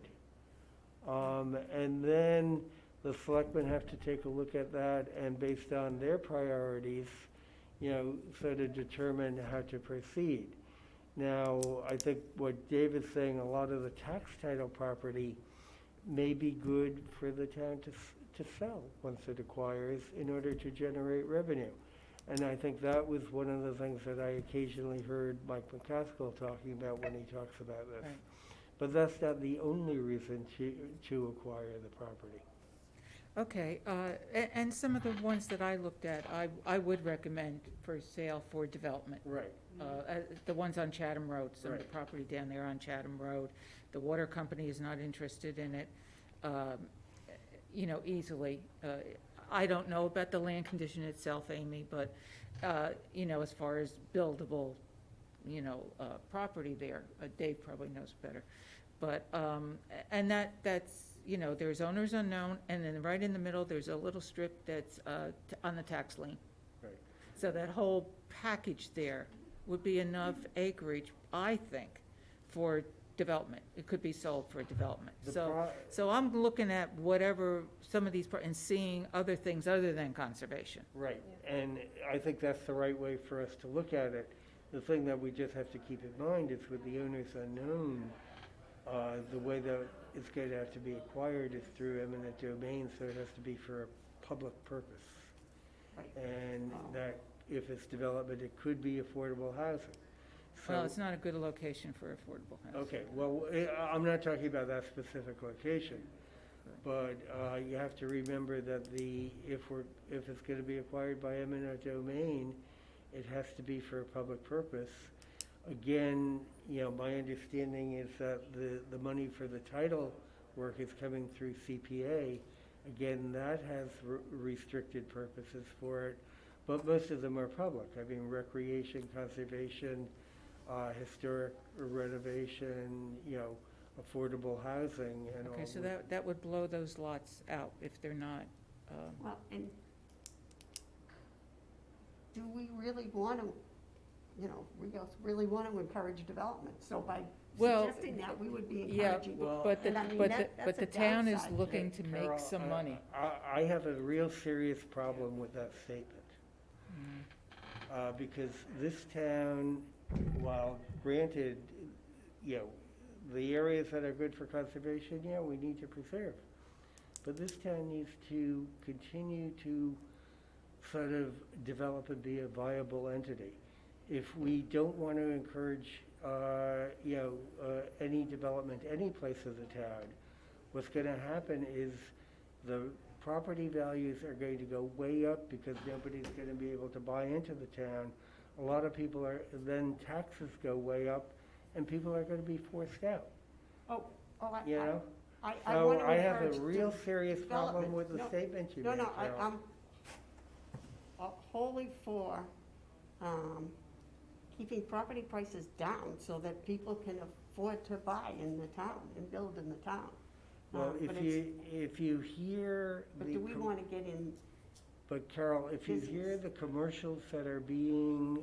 And then the selectmen have to take a look at that, and based on their priorities, sort of determine how to proceed. Now, I think what David's saying, a lot of the tax title property may be good for the town to sell once it acquires in order to generate revenue. And I think that was one of the things that I occasionally heard Mike McCaskill talking about when he talks about this. Right. But that's not the only reason to acquire the property. Okay, and some of the ones that I looked at, I would recommend for sale for development. Right. The ones on Chatham Road, some of the Right. property down there on Chatham Road. The water company is not interested in it, easily. I don't know about the land condition itself, Amy, but, as far as buildable, property there, Dave probably knows better. But, and that's, there's owners unknown, and then right in the middle, there's a little strip that's on the tax lien. Right. So that whole package there would be enough acreage, I think, for development. It could be sold for development. So I'm looking at whatever some of these, and seeing other things other than conservation. Right, and I think that's the right way for us to look at it. The thing that we just have to keep in mind is with the owners unknown, the way that it's going to have to be acquired is through eminent domain, so it has to be for a public purpose. Right. And that if it's development, it could be affordable housing. Well, So- it's not a good location for affordable housing. Okay, well, I'm not talking about that specific location, but you have to remember that if it's going to be acquired by eminent domain, it has to be for a public purpose. Again, my understanding is that the money for the title work is coming through CPA. Again, that has restricted purposes for it, but most of them are public. I mean, recreation, conservation, historic renovation, affordable housing, and all. Okay, so that would blow those lots out if they're not, Well, and do we really want to, we also really want to encourage development? So by Well, suggesting that, we would be yeah, encouraging. well- but And I mean, that's the a town is downside. looking to make Carol, some money. I have a real serious problem with that statement. Because this town, while granted, the areas that are good for conservation, we need to preserve. But this town needs to continue to sort of develop and be a viable entity. If we don't want to encourage, any development any place of the town, what's going to happen is the property values are going to go way up because nobody's going to be able to buy into the town. A lot of people then taxes go way up, and people are going to be forced out, Oh, you know? I So want to I have a encourage real serious problem development. with the No, statement you No, made, no, Carol. I'm wholly for keeping property prices down so that people can afford to buy in the town and build in the town. Well, But if you hear But the do we want to get in, But Carol, if you hear business? the commercials that are being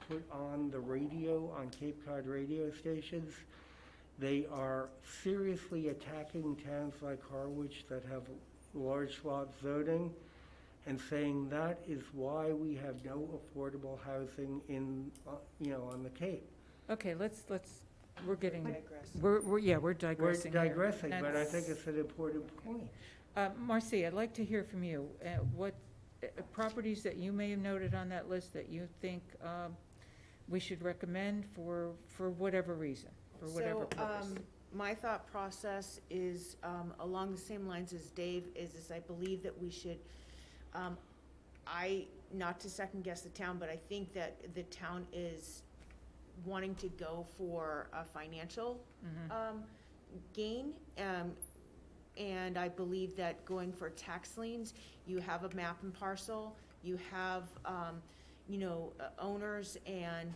put on the radio, on Cape Cod radio stations, they are seriously attacking towns like Harwich that have large lot zoning and saying that is why we have no affordable housing in, on the Cape. Okay, we're getting, Digress. we're We're digressing here. digressing, but I That's- think it's an important point. Marcy, I'd like to hear from you. What properties that you may have noted on that list that you think we should recommend for whatever reason, for whatever purpose? My thought process is along the same lines as Dave, is I believe that we should, not to second guess the town, but I think that the town is wanting to go for a financial gain. And I believe that going for tax liens, you have a map and parcel, you have, owners and,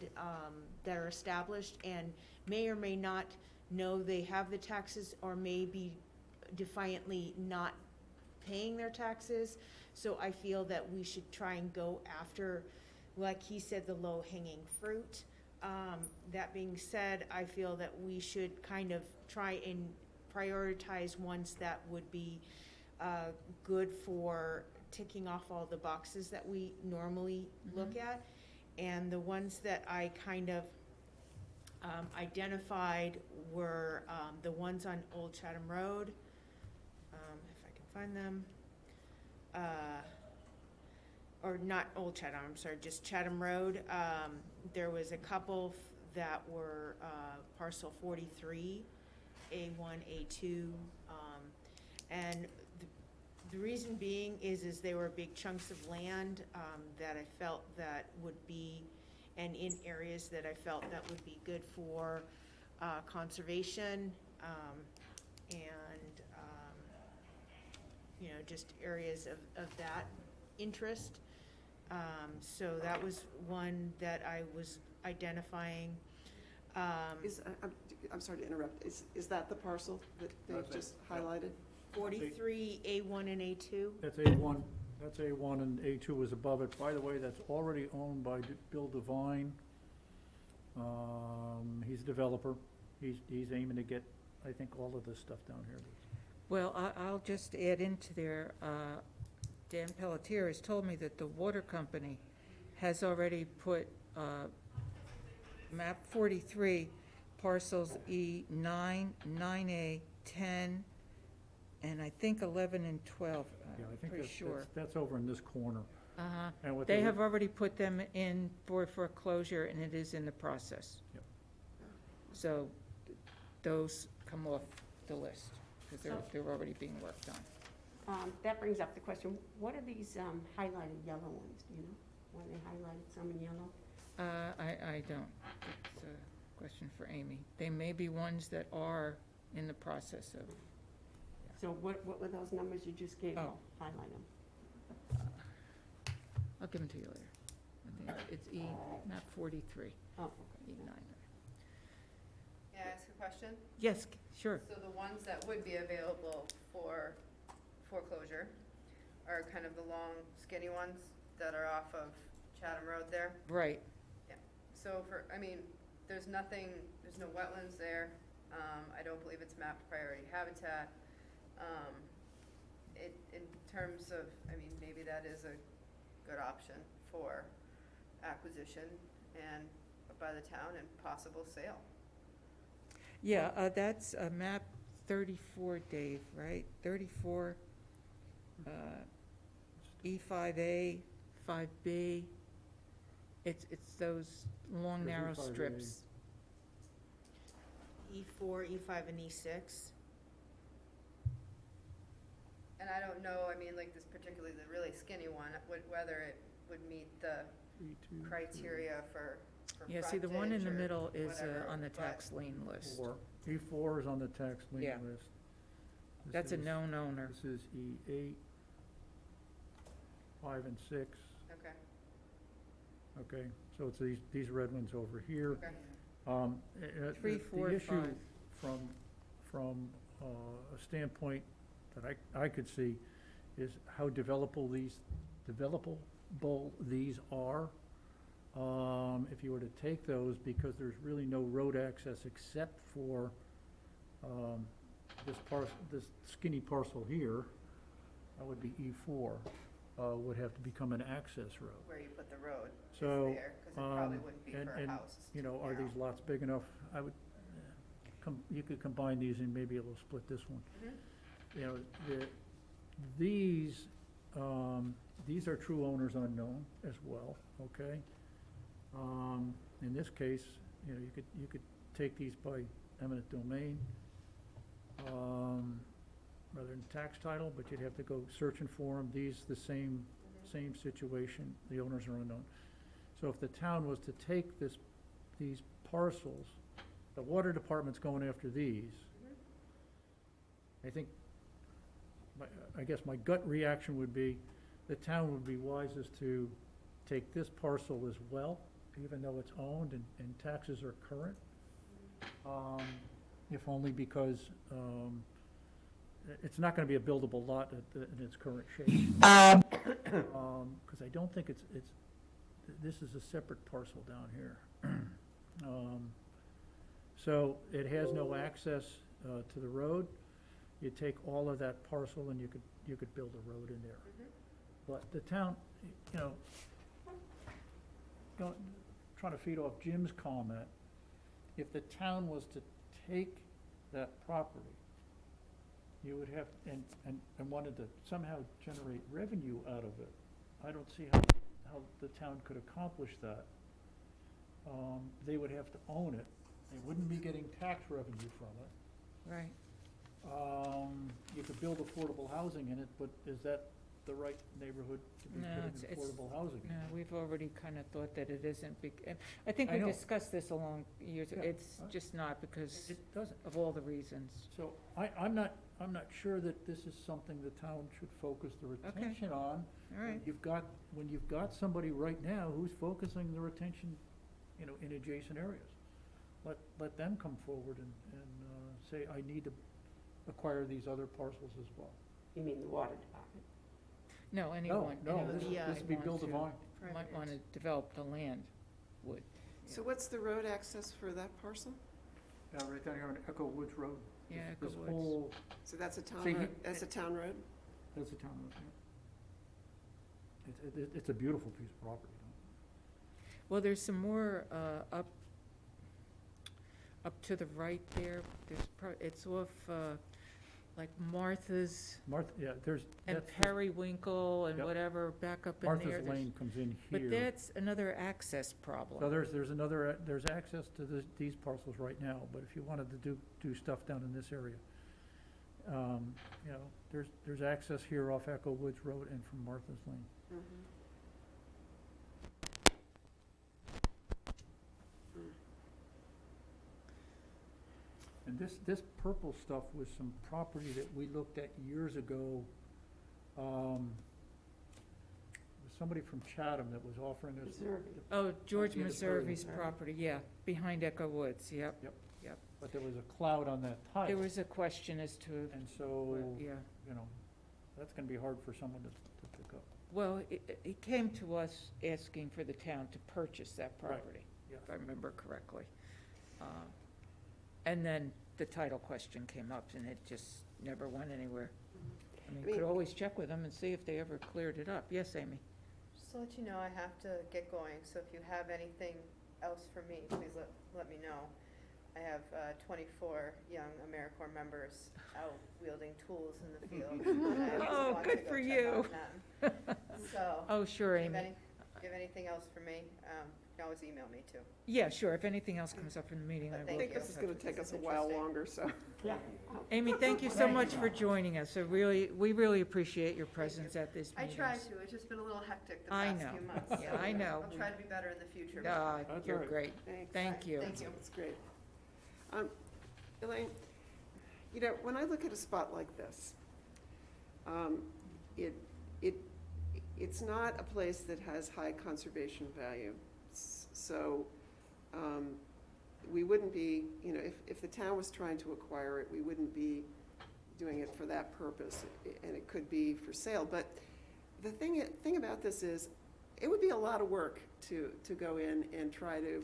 that are established and may or may not know they have the taxes or may be defiantly not paying their taxes. So I feel that we should try and go after, like he said, the low-hanging fruit. That being said, I feel that we should kind of try and prioritize ones that would be good for ticking off all the boxes that we normally look at. And the ones that I kind of identified were the ones on Old Chatham Road, if I can find them. Or not Old Chatham, I'm sorry, just Chatham Road. There was a couple that were parcel 43, A1, A2. And the reason being is they were big chunks of land that I felt that would be, and in areas that I felt that would be good for conservation and, just areas of that interest. So that was one that I was identifying. I'm sorry to interrupt, is that the parcel that they've That's it, just yeah. highlighted? 43, A1 and A2. That's A1, and A2 is above it. By the way, that's already owned by Bill Devine. He's a developer. He's aiming to get, I think, all of this stuff down here. Well, I'll just add into there, Dan Pelletier has told me that the water company has already put map 43, parcels E9, 9A, 10, and I think 11 and 12, Yeah, I I'm think pretty sure. that's over in this corner. Uh-huh. And what They have already put them in for foreclosure, and it is in the process. Yep. So those come off the list, because they're already being worked on. that brings up the question, what are these highlighted yellow ones, do you know? Why they highlighted some in yellow? I don't. It's a question for Amy. They may be ones that are in the process of, So what were those numbers you just gave? Oh. I'll highlight them. I'll give them to you later. I think it's E, map 43, Oh, okay. E9. May I ask a question? Yes, sure. So the ones that would be available for foreclosure are kind of the long skinny ones that are off of Chatham Road there? Right. So there's no wetlands there. I don't believe it's mapped priority habitat. In terms of, maybe that is a good option for acquisition and by the town and possible sale. Yeah, that's map 34, Dave, right? 34, E5A, 5B. It's those long, There's narrow E5A. strips. E4, E5, and E6. And I don't know, I mean, like this particularly, the really skinny one, whether it would meet the E2, criteria for Yeah, see, the one in the frontage or middle is whatever, on the but- tax lien list. Four. E4 is on the tax lien Yeah. list. This That's a is- known owner. This is E8, 5 and 6. Okay, Okay, so it's these red ones over here. okay. Three, four, The issue five. from a standpoint that I could see is how developable these are. If you were to take those, because there's really no road access except for this skinny parcel here, that would be E4, would have to become an access road. Where you put the road is So, there, because it probably wouldn't be for a and, house. It's you know, too are narrow. these lots big enough? I would, you could combine these and maybe it'll split this one. Mhm. You know, these are true owners unknown as well, okay? In this case, you know, you could take these by eminent domain, rather than tax title, but you'd have to go searching for them. These, the same situation, the owners are unknown. So if the town was to take these parcels, the water department's going after these. I think, I guess my gut reaction would be, the town would be wisest to take this parcel as well, even though it's owned and taxes are current. If only because, it's not gonna be a buildable lot in its current shape. Cause I don't think this is a separate parcel down here. So it has no access, to the road. You take all of that parcel and you could build a road in there. But the town, you know, trying to feed off Jim's comment, if the town was to take that property, you would have, and wanted to somehow generate revenue out of it. I don't see how the town could accomplish that. They would have to own it. They wouldn't be getting tax revenue from it. Right. You could build affordable housing in it, but is that the right neighborhood to be No, putting it's- affordable housing in? No, we've already kind of thought that it isn't, and I think I we know. discussed this along years, Yeah. it's just not because It doesn't. of all the reasons. So I'm not sure that this is something the town should focus their attention on. All right, When you've got somebody right now who's focusing their attention, you know, in adjacent areas. Let them come forward and say, I need to acquire these other parcels as well. You mean the water department? no, anyone, No, anyone this who would be might build a want vine. to, might want to develop the land would. So what's the road access for that parcel? Yeah, right down here on Echo Woods Road. Yeah, This Echo Woods. whole, So that's a town See, road, that's a town road? that's a town road, yeah. It's a beautiful piece of property, Well, there's some more up to the right there, it's off, like Martha's Martha, yeah, there's, and that's, Periwinkle and Yep. whatever, back up in there. Martha's there's- Lane comes in here. But that's another access problem. So there's access to these parcels right now, but if you wanted to do stuff down in this area, you know, there's access here off Echo Woods Road and from Martha's Lane. Mhm. And this purple stuff was some property that we looked at years ago. It was somebody from Chatham that was offering us. Missouri. Oh, George Yeah, the Meservy's Missouri. property, yeah, behind Echo Woods, yep. But there was a cloud on that There title, was a question as to, and so, yeah, you know, that's gonna be hard for someone to pick up. well, it came to us asking for the town to purchase that Right. property, Yes. if I remember correctly. And then the title question came up, and it just never went anywhere. I mean, I mean- could always check with them and see if they ever cleared it up. Yes, Amy? Just to let you know, I have to get going, so if you have anything else for me, please let me know. I have 24 young AmeriCorps members out wielding tools in the field. and I just Oh, want to good go for check you. on them. So, Oh, sure, if you have Amy. anything else for me, you can always email me too. Yeah, sure, if anything else comes up in the meeting, I But will. thank I think get this in is touch gonna with take you. us a while Interesting. longer, so. Yeah. Amy, thank you so much for joining us. We really appreciate your presence at these I meetings. try to, it's just been a little hectic the I past know. few months. Yeah, so I know. I'll try to be better in the future. That's You're all right. great. Thanks. Thank you. Thank you. That's great. Elaine, when I look at a spot like this, it's not a place that has high conservation value. So, we wouldn't be, if the town was trying to acquire it, we wouldn't be doing it for that purpose, and it could be for sale. But the thing about this is, it would be a lot of work to go in and try to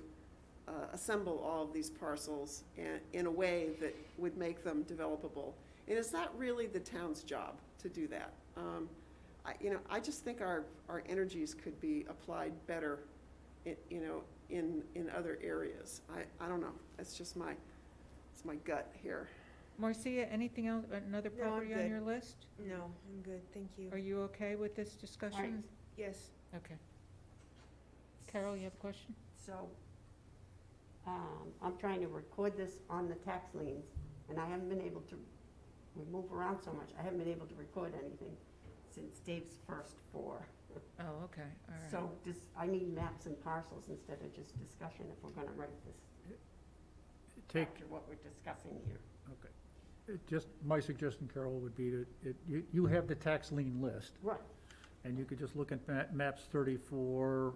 assemble all of these parcels in a way that would make them developable. And it's not really the town's job to do that. I just think our energies could be applied better, in other areas. I don't know, it's just it's my gut here. Marcia, anything else, another No, I'm property on good. your list? No, I'm good, thank you. Are you okay with this discussion? Yes. Okay. Carol, you have a question? So, I'm trying to record this on the tax liens, and I haven't been able to, we move around so much, I haven't been able to record anything since Dave's first 4. Oh, okay, all right. So I need maps and parcels instead of just discussion if we're gonna write this, capture what we're discussing here. Just, my suggestion, Carol, would be that you have the tax lien list, Right. and you could just look at maps 34,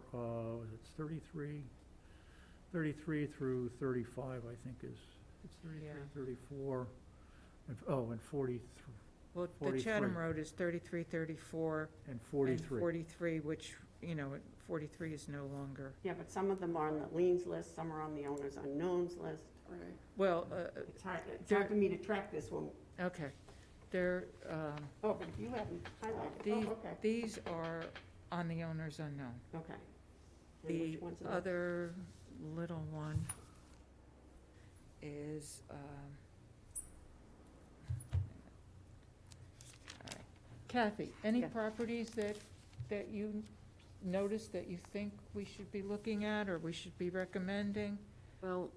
it's 33 through 35, I think it's 33, Yeah. 34, and 43, Well, the 43. Chatham Road is 33, 34, and and 43. 43, which, 43 is no longer. Yeah, but some of them are on the liens list, some are on the owner's unknowns list. Right. Well, It's hard for me to track this one. okay, there, Oh, but you haven't highlighted. these, Oh, okay, these are on the owner's unknown. okay. And The which ones are those? other little one is, all right. Kathy, any Yeah. properties that you noticed that you think we should be looking at or we should be recommending? Well,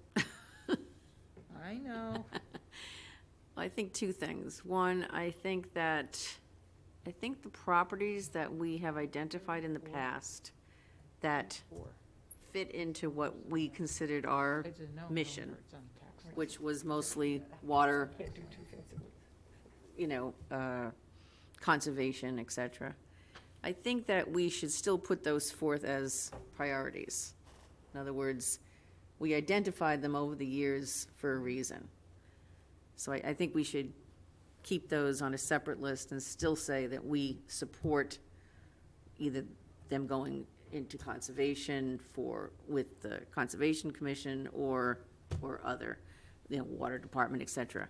I know. I think 2 things. One, I think the properties that we have identified in the past that fit into what we considered our It's a no, no, mission, or it's on tax. which was mostly water, Can't do 2 things at once. conservation, et cetera. I think that we should still put those forth as priorities. In other words, we identified them over the years for a reason. So I think we should keep those on a separate list and still say that we support either them going into conservation with the Conservation Commission or other, Water Department, et cetera.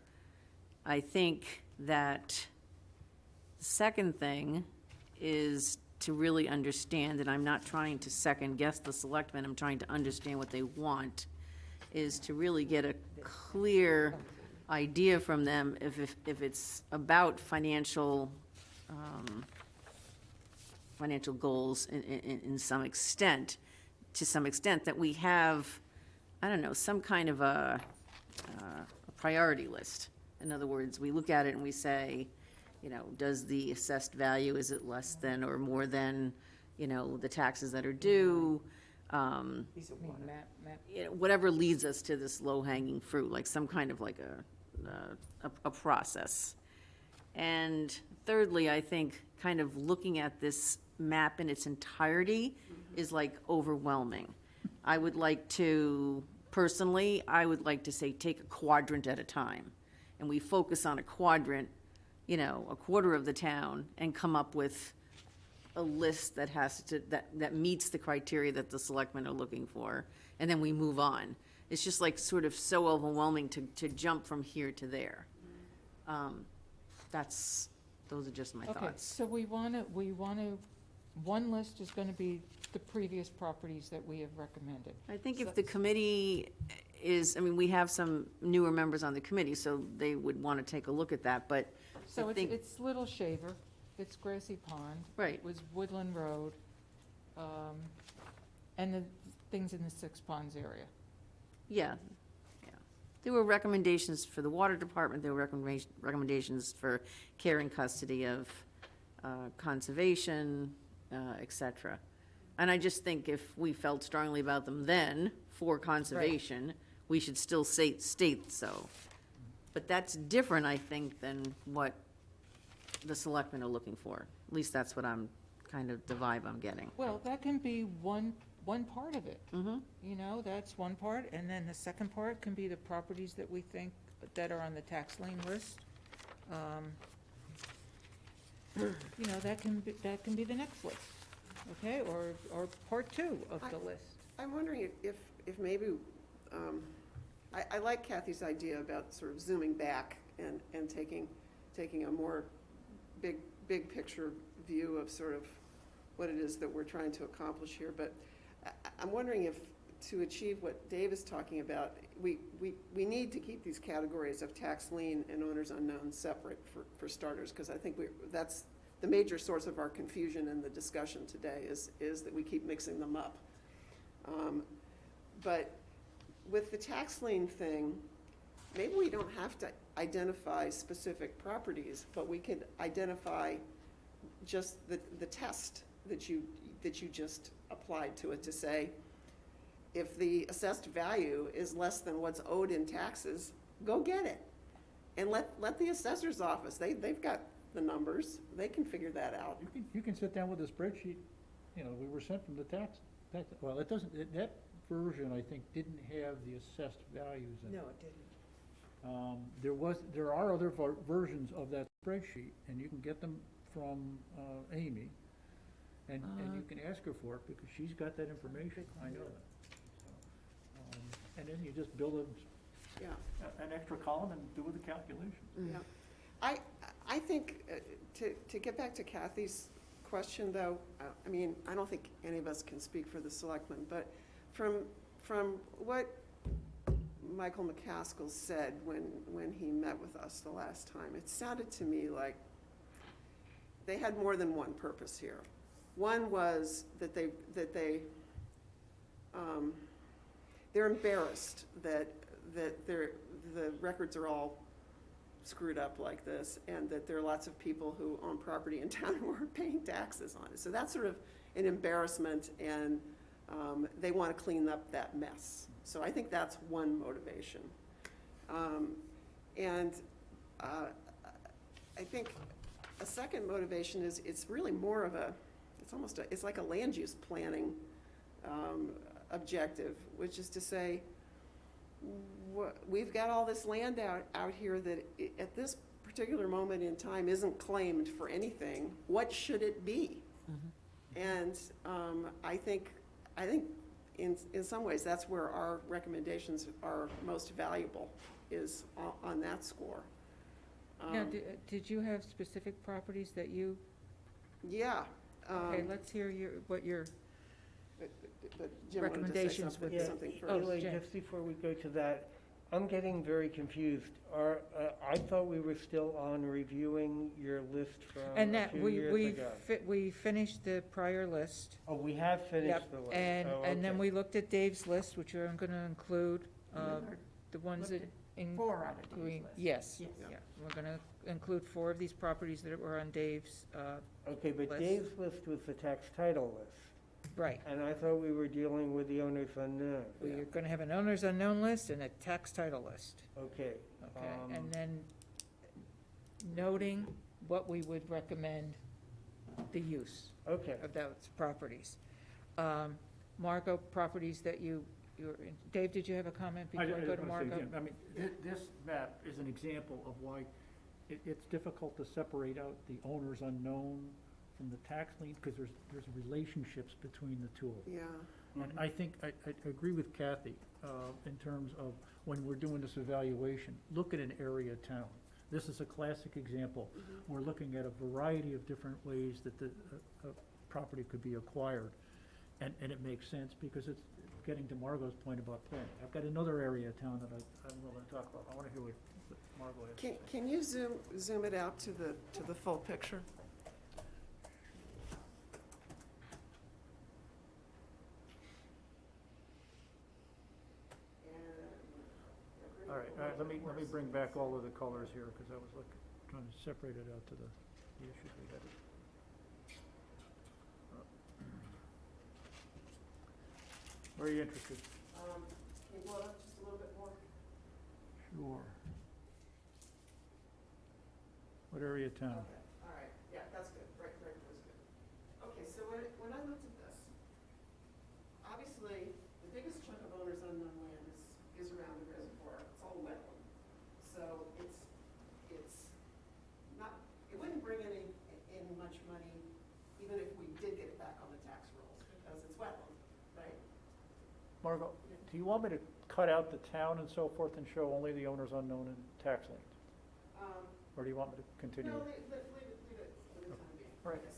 I think that the second thing is to really understand, and I'm not trying to second guess the selectmen, I'm trying to understand what they want, is to really get a clear idea from them if it's about financial goals in some extent, to some extent, that we have, I don't know, some kind of a priority list. In other words, we look at it and we say, does the assessed value, is it less than or more than, the taxes that are due? These are Need water. map. Whatever leads us to this low-hanging fruit, like some kind of like a process. And thirdly, I think kind of looking at this map in its entirety is like overwhelming. I would like to, personally, say take a quadrant at a time. And we focus on a quadrant, a quarter of the town, and come up with a list that meets the criteria that the selectmen are looking for, and then we move on. It's just like sort of so overwhelming to jump from here to there. Those are just my Okay, thoughts. so we want to, one list is going to be the previous properties that we have recommended. I think if the committee is, I mean, we have some newer members on the committee, so they would want to take a look at that, but So I think- it's Little Shaver, it's Grassy Pond. Right. It was Woodland Road, and the things in the Six Ponds area. yeah, yeah. There were recommendations for the water department, there were recommendations for care and custody of conservation, et cetera. And I just think if we felt strongly about them then for conservation, we should still state so. But that's different, I think, than what the selectmen are looking for. At least that's what I'm, kind of the vibe I'm getting. Well, that can be one part of it. Mm-hmm. You know, that's one part, and then the second part can be the properties that we think that are on the tax lien list. You know, that can be the next list, okay, or part two of the list. I'm wondering if maybe, I like Kathy's idea about sort of zooming back and taking a more big picture view of sort of what it is that we're trying to accomplish here, but I'm wondering if, to achieve what Dave is talking about, we need to keep these categories of tax lien and owners unknown separate for starters, because I think that's the major source of our confusion in the discussion today is that we keep mixing them up. But with the tax lien thing, maybe we don't have to identify specific properties, but we could identify just the test that you just applied to it, to say, if the assessed value is less than what's owed in taxes, go get it. And let the assessor's office, they've got the numbers, they can figure that out. You can sit down with a spreadsheet, you know, we were sent from the tax, well, it doesn't, that version, I think, didn't have the assessed values in it. No, it didn't. There are other versions of that spreadsheet, and you can get them from Amy, and you can ask her for it, because she's got that information, I know that. So, and then you just build Yeah. an extra column and do the calculations. Yeah, I think, to get back to Kathy's question, though, I mean, I don't think any of us can speak for the selectmen, but from what Michael McCaskill said when he met with us the last time, it sounded to me like they had more than one purpose here. One was that they're embarrassed that the records are all screwed up like this, and that there are lots of people who own property in town who aren't paying taxes on it. So that's sort of an embarrassment, and they want to clean up that mess. So I think that's one motivation. I think a second motivation is it's really more of it's like a land use planning objective, which is to say, we've got all this land out here that at this particular moment in time isn't claimed for anything. What should it be? Mm-hmm. And I think in some ways that's where our recommendations are most valuable, is on that score. Now, did you have specific properties that you, Yeah. okay, let's hear what your, But Jim wanted to say recommendations something- with- something Oh, first. Wait, Jen. just before we go to that, I'm getting very confused. I thought we were still on reviewing your list from and a that, few we years ago. we finished the prior list. Oh, we have finished Yep, the list. and Oh, then okay. we looked at Dave's list, which I'm gonna include, the ones that in. 4 out of we- Dave's list. Yes, Yes. yeah, we're gonna include 4 of these properties that were on Dave's, Okay, but list. Dave's list was the tax title list, right. and I thought we were dealing with the owners unknown. We're gonna have an owner's unknown list and a tax title list, Okay. okay? And then noting what we would recommend the use Okay. of those properties. Margot, properties that Dave, did you have a comment before I go to Margot? I mean, this map is an example of why it's difficult to separate out the owners unknown from the tax lien, because there's relationships between the two of them. Yeah. And I think, I agree with Kathy, in terms of when we're doing this evaluation, look at an area town. This is a classic example. We're looking at a variety of different ways that the property could be acquired. And it makes sense because it's getting to Margot's point about planning. I've got another area of town that I'm willing to talk about. I want to hear what Margot has to say. Can you zoom it out to the full picture? All right, let me bring back all of the colors here, because I was trying to separate it out to the issues we had. Where are you interested? Can you blow it up just a little bit more? Sure. What area of town? Okay, all right, yeah, that's good, right there is good. Okay, so when I looked at this, obviously, the biggest chunk of owners unknown land is around the reservoir, it's all wetland. So it's not, it wouldn't bring in much money, even if we did get it back on the tax rolls, because it's wetland, right? Margot, do you want me to cut out the town and so forth and show only the owners unknown and tax liens? Or do you want me to continue? No, leave it for the time being. All right. Okay,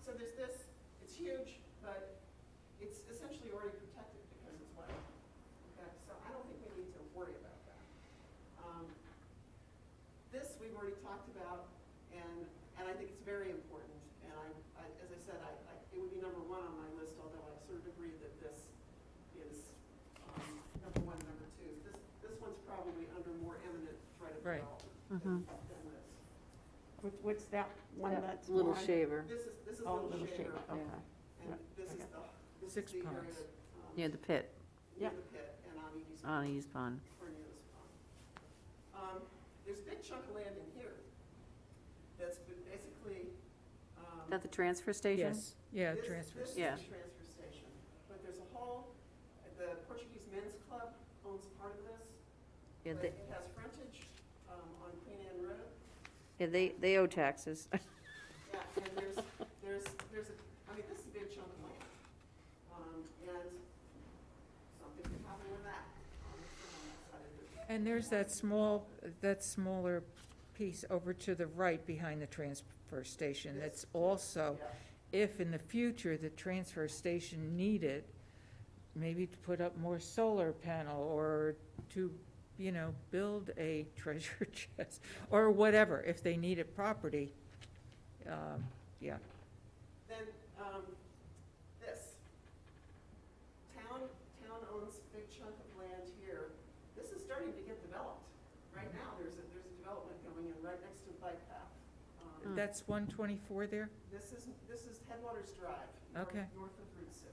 so there's this, it's huge, but it's essentially already protected because it's wetland. Okay, so I don't think we need to worry about that. This we've already talked about, and I think it's very important. And I as I said, it would be number one on my list, although I sort of agree that this is number one, number two. This one's probably under more eminent threat of Right. development than this. What's that one That that's Little more- shaver, This is Oh, Little Little Shaver, Shaver, okay. and this is okay. this Six is the area ponds. that, near the pit, near Yeah. the pit and on Edie's on East Pond. Cornelius Pond. There's a big chunk of land in here that's been basically, Is that the transfer station? Yes, yeah, this transfers. is Yeah. the transfer station, but there's a whole, the Portuguese Men's Club owns part of this. Yeah, But they, it has frontage, on Queen Anne Road. yeah, they owe taxes. Yeah, and there's I mean, this is a big chunk of land. And something could happen with that on that side of the. And there's that smaller piece over to the right behind the transfer station. That's also, Yeah. if in the future the transfer station needed, maybe to put up more solar panel or to, build a treasure chest or whatever, if they needed property, yeah. Then, this. Town owns a big chunk of land here. This is starting to get developed. Right now, there's a development going in right next to the bike path. That's 124 there? This is Headwaters Drive. Okay. North of Route 6.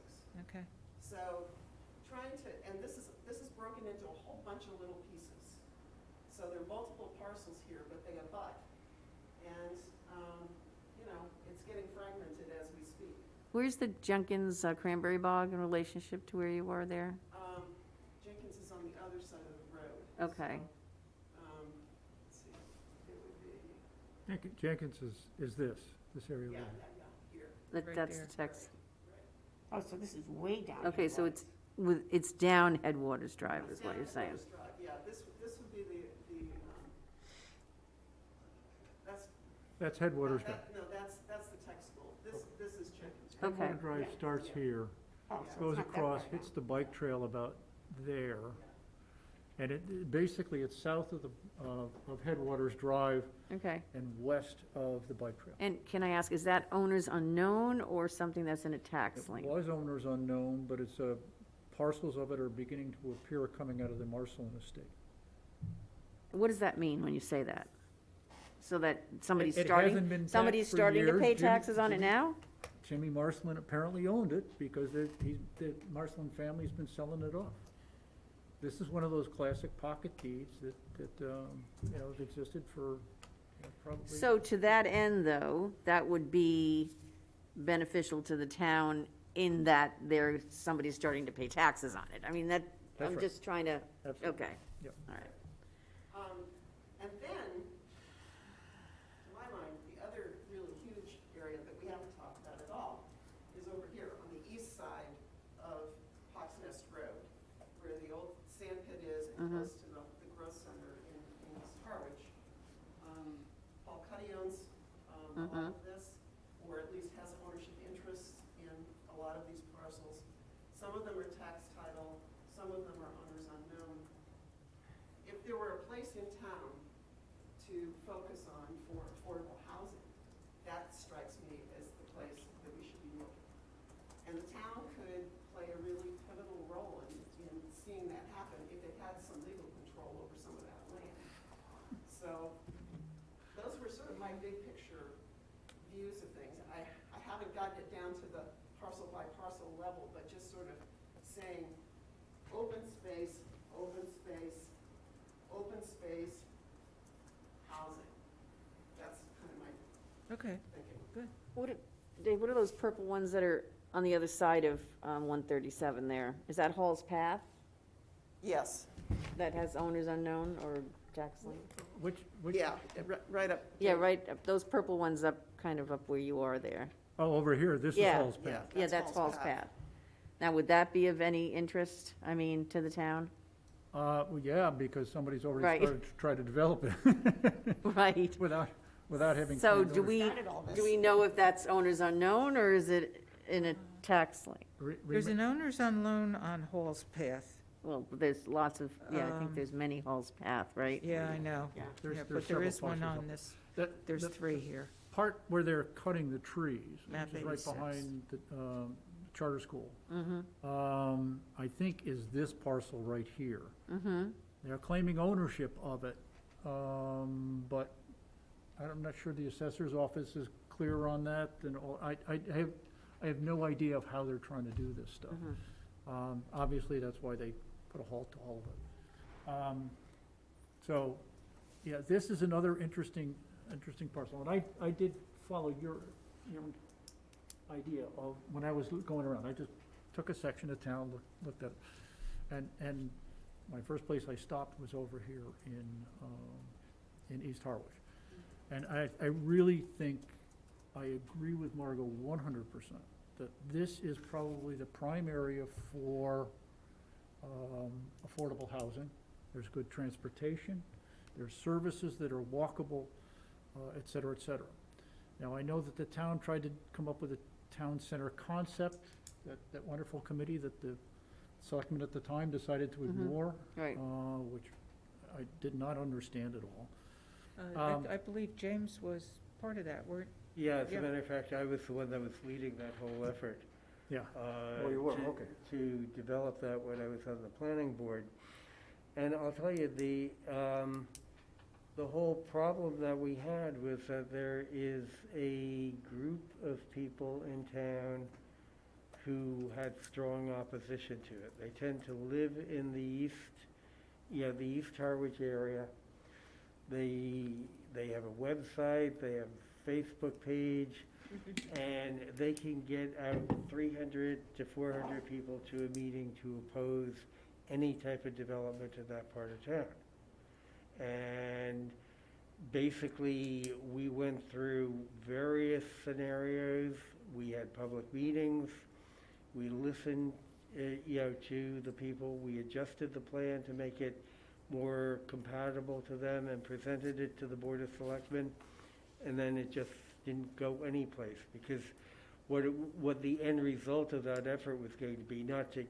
Okay. So, and this is broken into a whole bunch of little pieces. So there are multiple parcels here, but they abut. And, it's getting fragmented as we speak. Where's the Jenkins Cranberry Bog in relationship to where you were there? Jenkins is on the other side of the road. Okay. So, let's see, it would be, Jenkins is this area. yeah, over here. here. Right That's there. the text. Oh, so this is way down. Okay, here, so right? it's down Headwaters Drive is what you're Yeah, saying. Headwaters Drive. Yeah, this would be That's Headwaters Drive. no, that's the tech school. This is Jenkins. Okay. Headwater Drive Yeah. starts here, Oh, so it's goes not that across, far hits down. the bike trail about there. And basically, it's south of of Headwaters Drive Okay. and west of the bike trail. And can I ask, is that owners unknown or something that's in a tax It lien? was owners unknown, but it's, parcels of it are beginning to appear coming out of the Marcelin estate. What does that mean when you say that? So that somebody's It starting, hasn't been somebody's taxed for starting to years. pay Jimmy- taxes on it Jimmy- now? Jimmy Marcelin apparently owned it because the Marcelin family's been selling it off. This is one of those classic pocket deeds that has existed for probably. So to that end, though, that would be beneficial to the town in that somebody's starting to pay taxes on it. I mean, That's I'm right. just trying to, Absolutely. okay, Yep. all right. And then, to my mind, the other really huge area that we haven't talked about at all is over here on the east side of Hawks Nest Road, where the old sand pit is and close to the growth center in East Harwich. Paul Cuddy owns a lot of this, or at least has ownership interests in a lot of these parcels. Some of them are tax title, some of them are owners unknown. If there were a place in town to focus on for affordable housing, that strikes me as the place that we should be looking. And the town could play a really pivotal role in seeing that happen if it had some legal control over some of that land. So those were sort of my big picture views of things. I haven't gotten it down to the parcel by parcel level, but just sort of saying open space, open space, open space, housing. That's kind of my Okay, thinking. good. Dave, what are those purple ones that are on the other side of 137 there? Is that Hall's Path Yes, that has owners unknown or tax lien? Which, yeah, right up. Yeah, right, those purple ones up, kind of up where you are there. oh, over here, this is Yeah. Hall's Yeah. Path. Yeah, that's Hall's Path. Now, would that be of any interest, I mean, to the town? Well, yeah, because somebody's already Right. started to try to develop it Right. without having. So clear do notice. we, Started all this. do we know if that's owners unknown, or is it in a tax lien? There's an owner's on loan on Hall's Path. Well, there's lots of, yeah, I think Um, there's many Hall's Path, right? Yeah, I know. Yeah. There's- Yeah, there's but there several is one parcels on up. this, That- there's the three here. part where they're cutting the trees, Map which is right 86. behind the charter school, Mm-hmm, I think is this parcel right here. mm-hmm. They're claiming ownership of it, but I'm not sure the assessor's office is clear on that, and I have no idea of how they're trying to do this stuff. Obviously, that's why they put a halt to all of it. So, yeah, this is another interesting parcel, and I did follow your idea of, when I was going around, I just took a section of town, looked at it, and my first place I stopped was over here in East Harwich. And I really think, I agree with Margot 100%, that this is probably the prime area for affordable housing. There's good transportation, there's services that are walkable, et cetera, et cetera. Now, I know that the town tried to come up with a town center concept, that wonderful committee that the selectmen at the time decided to ignore, Right. which I did not understand at all. I believe James was part of that, weren't, Yeah, as Yeah. a matter of fact, I was the one that was leading that whole effort. Yeah. Oh, you were, okay. To develop that when I was on the planning board. And I'll tell you, the whole problem that we had was that there is a group of people in town who had strong opposition to it. They tend to live in the the East Harwich area. They have a website, they have a Facebook page, and they can get out 300 to 400 people to a meeting to oppose any type of development in that part of town. And basically, we went through various scenarios. We had public meetings. We listened, to the people. We adjusted the plan to make it more compatible to them and presented it to the Board of Selectmen. And then it just didn't go anyplace, because what the end result of that effort was going to be, not to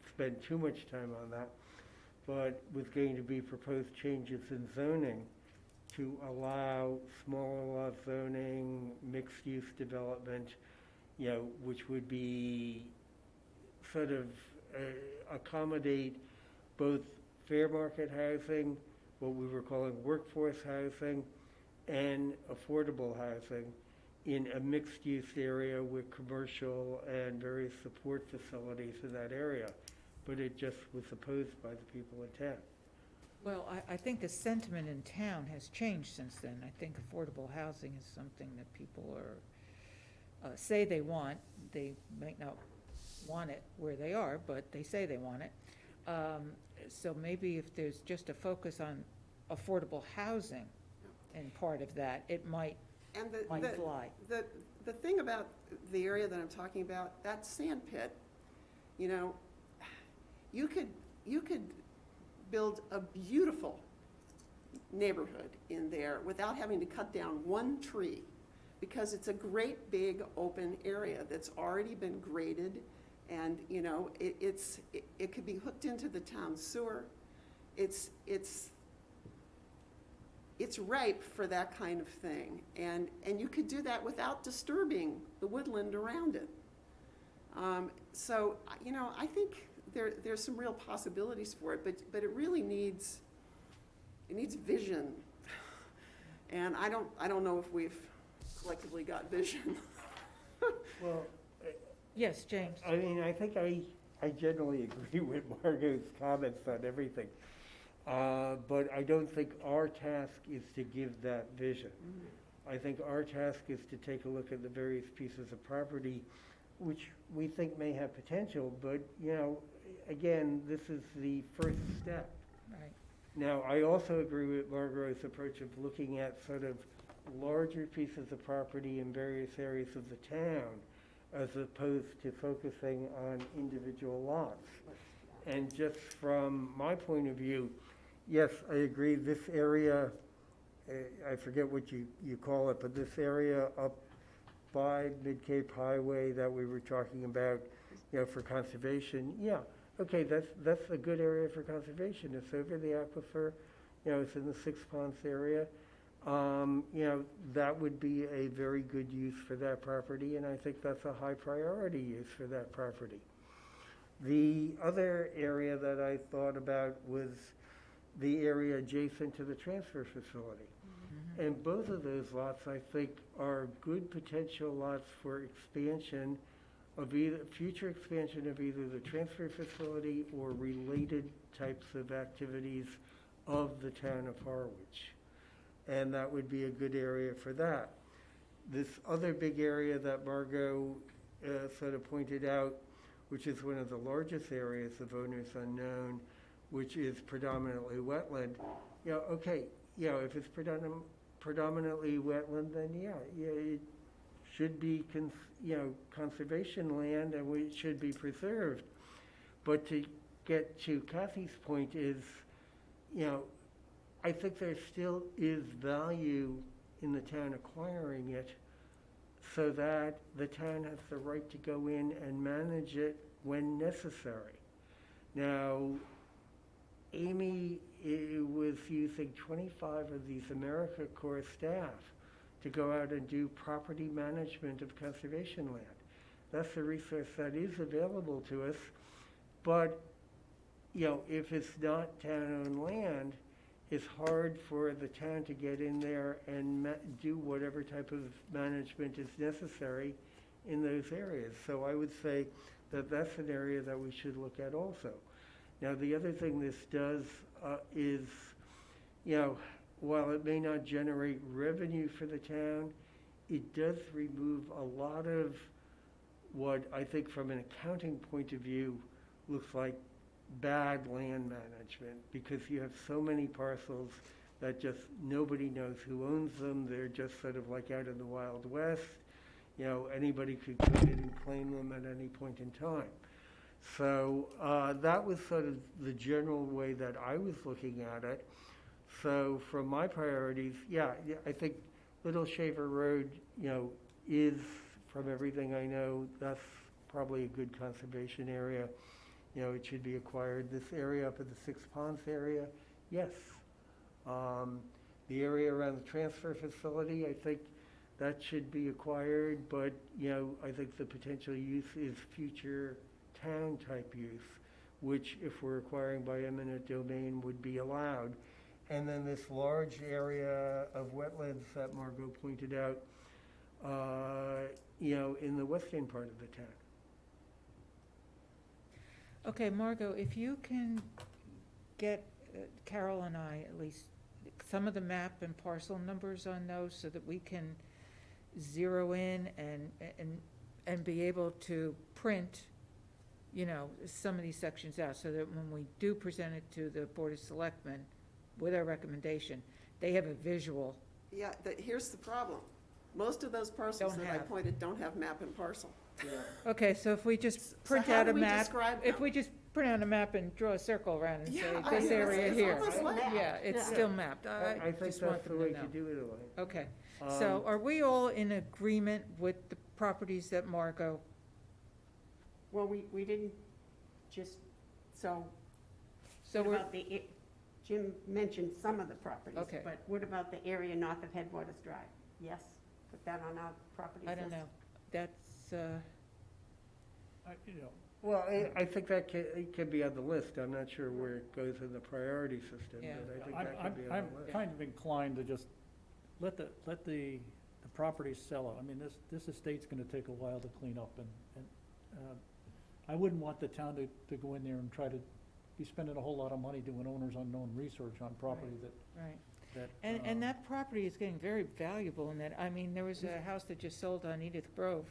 spend too much time on that, but was going to be proposed changes in zoning to allow smaller lot zoning, mixed-use development, which would be sort of accommodate both fair market housing, what we were calling workforce housing, and affordable housing in a mixed-use area with commercial and various support facilities in that area. But it just was opposed by the people in town. well, I think the sentiment in town has changed since then. I think affordable housing is something that people are, say they want. They might not want it where they are, but they say they want it. So maybe if there's just a focus on affordable housing and part of that, it might And fly. the thing about the area that I'm talking about, that sand pit, you could build a beautiful neighborhood in there without having to cut down one tree, because it's a great big open area that's already been graded And, you know, it could be hooked into the town sewer. It's ripe for that kind of thing. And you could do that without disturbing the woodland around it. So, you know, I think there's some real possibilities for it, but it really needs vision. And I don't know if we've collectively got vision. Well, Yes, James. I mean, I think I generally agree with Margot's comments on everything. But I don't think our task is to give that vision. I think our task is to take a look at the various pieces of property which we think may have potential, but, you know, again, this is the first step. Right. Now, I also agree with Margot's approach of looking at sort of larger pieces of property in various areas of the town, as opposed to focusing on individual lots. And just from my point of view, yes, I agree, this area, I forget what you call it, but this area up by Mid-Cape Highway that we were talking about, you know, for conservation, yeah, okay, that's a good area for conservation. It's over the aquifer, you know, it's in the Six Ponds area. You know, that would be a very good use for that property, and I think that's a high priority use for that property. The other area that I thought about was the area adjacent to the transfer facility. And both of those lots, I think, are good potential lots for expansion of future expansion of either the transfer facility or related types of activities of the town of Harwich. And that would be a good area for that. This other big area that Margot sort of pointed out, which is one of the largest areas of owners unknown, which is predominantly wetland, you know, okay, you know, if it's predominantly wetland, then yeah, it should be, conservation land, and it should be preserved. But to get to Kathy's point is, you know, I think there still is value in the town acquiring it, so that the town has the right to go in and manage it when necessary. Now, Amy was using 25 of these AmeriCorps staff to go out and do property management of conservation land. That's a resource that is available to us, but, you know, if it's not town-owned land, it's hard for the town to get in there and do whatever type of management is necessary in those areas. So I would say that that's an area that we should look at also. Now, the other thing this does is, you know, while it may not generate revenue for the town, it does remove a lot of what I think from an accounting point of view looks like bad land management, because you have so many parcels that just nobody knows who owns them. They're just sort of like out in the Wild West. You know, anybody could come in and claim them at any point in time. So that was sort of the general way that I was looking at it. So from my priorities, yeah, I think Little Shaver Road, you know, is, from everything I know, that's probably a good conservation area. You know, it should be acquired. This area up at the Six Ponds area, yes. The area around the transfer facility, I think that should be acquired, but, you know, I think the potential use is future town-type use, which, if we're acquiring by eminent domain, would be allowed. And then this large area of wetlands that Margot pointed out, you know, in the western part of the town. Okay, Margot, if you can get Carol and I at least some of the map and parcel numbers on those so that we can zero in and be able to print, you know, some of these sections out, so that when we do present it to the Board of Selectmen with our recommendation, they have a visual. Yeah, here's the problem. Most of those parcels Don't that I have. pointed don't have map and parcel. Okay, so if we just print how out do a we map, describe if them? we just print out a map and draw a circle around and say, Yeah, this area it's here. almost like- Yeah, it's still mapped. I I think just want that's the them way to know. to do it, Elaine. Okay, so are we all in agreement with the properties that Margot Well, we didn't just, so, So what we're, about Jim mentioned some of the properties. Okay. But what about the area north of Headwaters Drive? Yes? Put that on our property I list? don't know, that's, You know, Well, I think that it can be on the list. I'm not sure where it goes in the priority system, Yeah. but I think I'm, that can be on I'm the list. kind of inclined to just let the property sell. I mean, this estate's gonna take a while to clean up, and I wouldn't want the town to go in there and try to be spending a whole lot of money doing owners unknown research on property right. that. And that property is getting very valuable in that, I mean, there was a house that just sold on Edith Grove,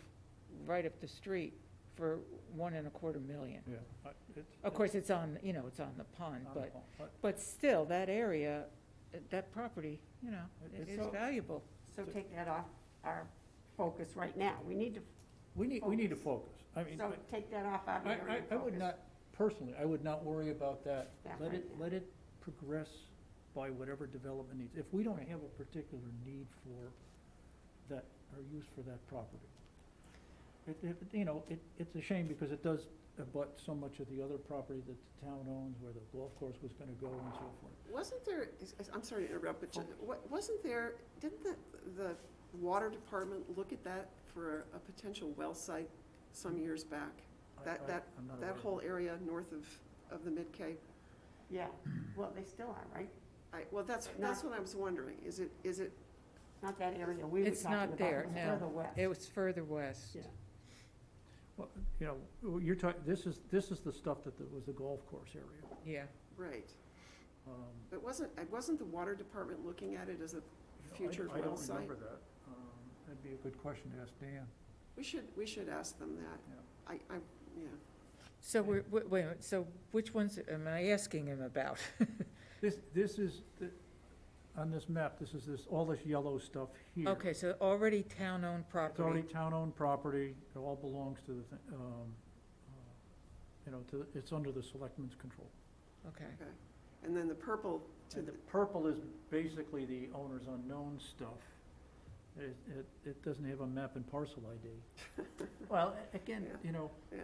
right up the street, for $1.25 million. Yeah. It's. Of course, it's on, it's on the pond, I but, don't know, but still, that area, that property, it It's is so- valuable. So take that off our focus right now. We need to, We need to focus. I mean, so take that off our area of I would focus. not, personally, I would not worry about that. That Let right it, now. let it progress by whatever development needs. If we don't have a particular need for that, or use for that property. It's a shame because it does abut so much of the other property that the town owns, where the golf course was gonna go and so forth. Wasn't there, I'm sorry to interrupt, but wasn't there, didn't the water department look at that for a potential well site some years back? That I'm not aware of whole area north of the Mid-Cape? Yeah, well, they still are, right? Well, that's what I was wondering. Is it, Not that area we were It's talking about. not there, It's no. further west. It was further west. Yeah. Well, you're talking, this is the stuff that was the golf course area. Yeah. right, Um, but wasn't the water department looking at it as a future I well don't site? remember that. That'd be a good question to ask Dan. We should ask them that. Yeah. So wait a minute, so which ones am I asking him about? This is, on this map, all this yellow stuff here. Okay, so already town-owned It's already property. town-owned property, it all belongs to it's under the selectmen's control. Okay, Okay. And then the purple to And the, the purple is basically the owner's unknown stuff. It doesn't have a map and parcel ID. Well, again, yeah.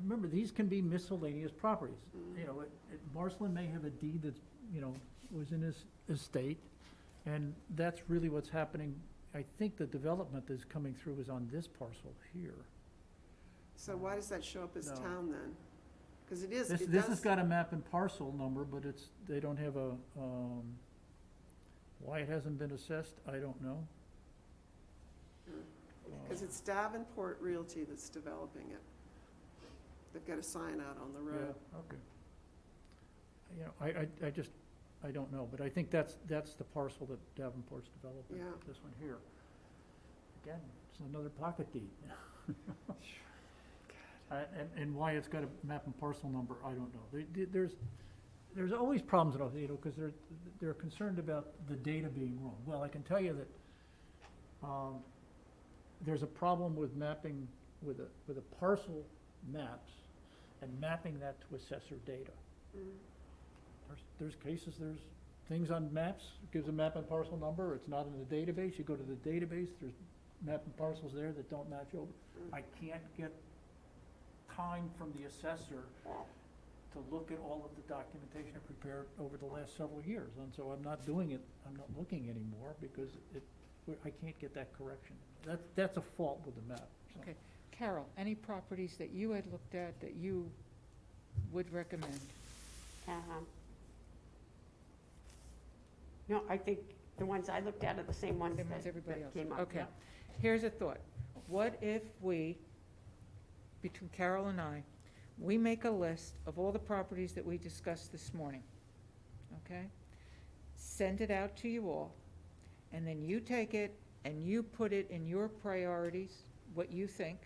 remember, these can be miscellaneous properties. Mhm. Marsland may have a deed that's, was in his estate, and that's really what's happening. I think the development that's coming through is on this parcel here. So why does that show up as No. town then? Because it This does. has got a map and parcel number, but they don't have a, why it hasn't been assessed, I don't know. Because it's Davenport Realty that's developing it. They've got a sign out on the road. Yeah, okay. I don't know, but I think that's the parcel that Davenport's developing, Yeah. this one here. Again, it's another pocket deed. And why it's got a map and parcel number, I don't know. There's always problems, because they're concerned about the data being wrong. Well, I can tell you that, there's a problem with mapping, with a parcel maps and mapping that to assessor data. Mm. There's cases, there's things on maps, it gives a map and parcel number, it's not in the database, you go to the database, there's map and parcels there that don't match over. I can't get time from the assessor to look at all of the documentation I prepared over the last several years, and so I'm not doing it, I'm not looking anymore, because I can't get that correction. That's a fault with the map, so. okay. Carol, any properties that you had looked at that you would recommend? No, I think the ones I looked at are the same ones Same ones that everybody else. came up. Okay. yeah. Here's a thought. What if we, between Carol and I, we make a list of all the properties that we discussed this morning, okay? Send it out to you all, and then you take it and you put it in your priorities, what you think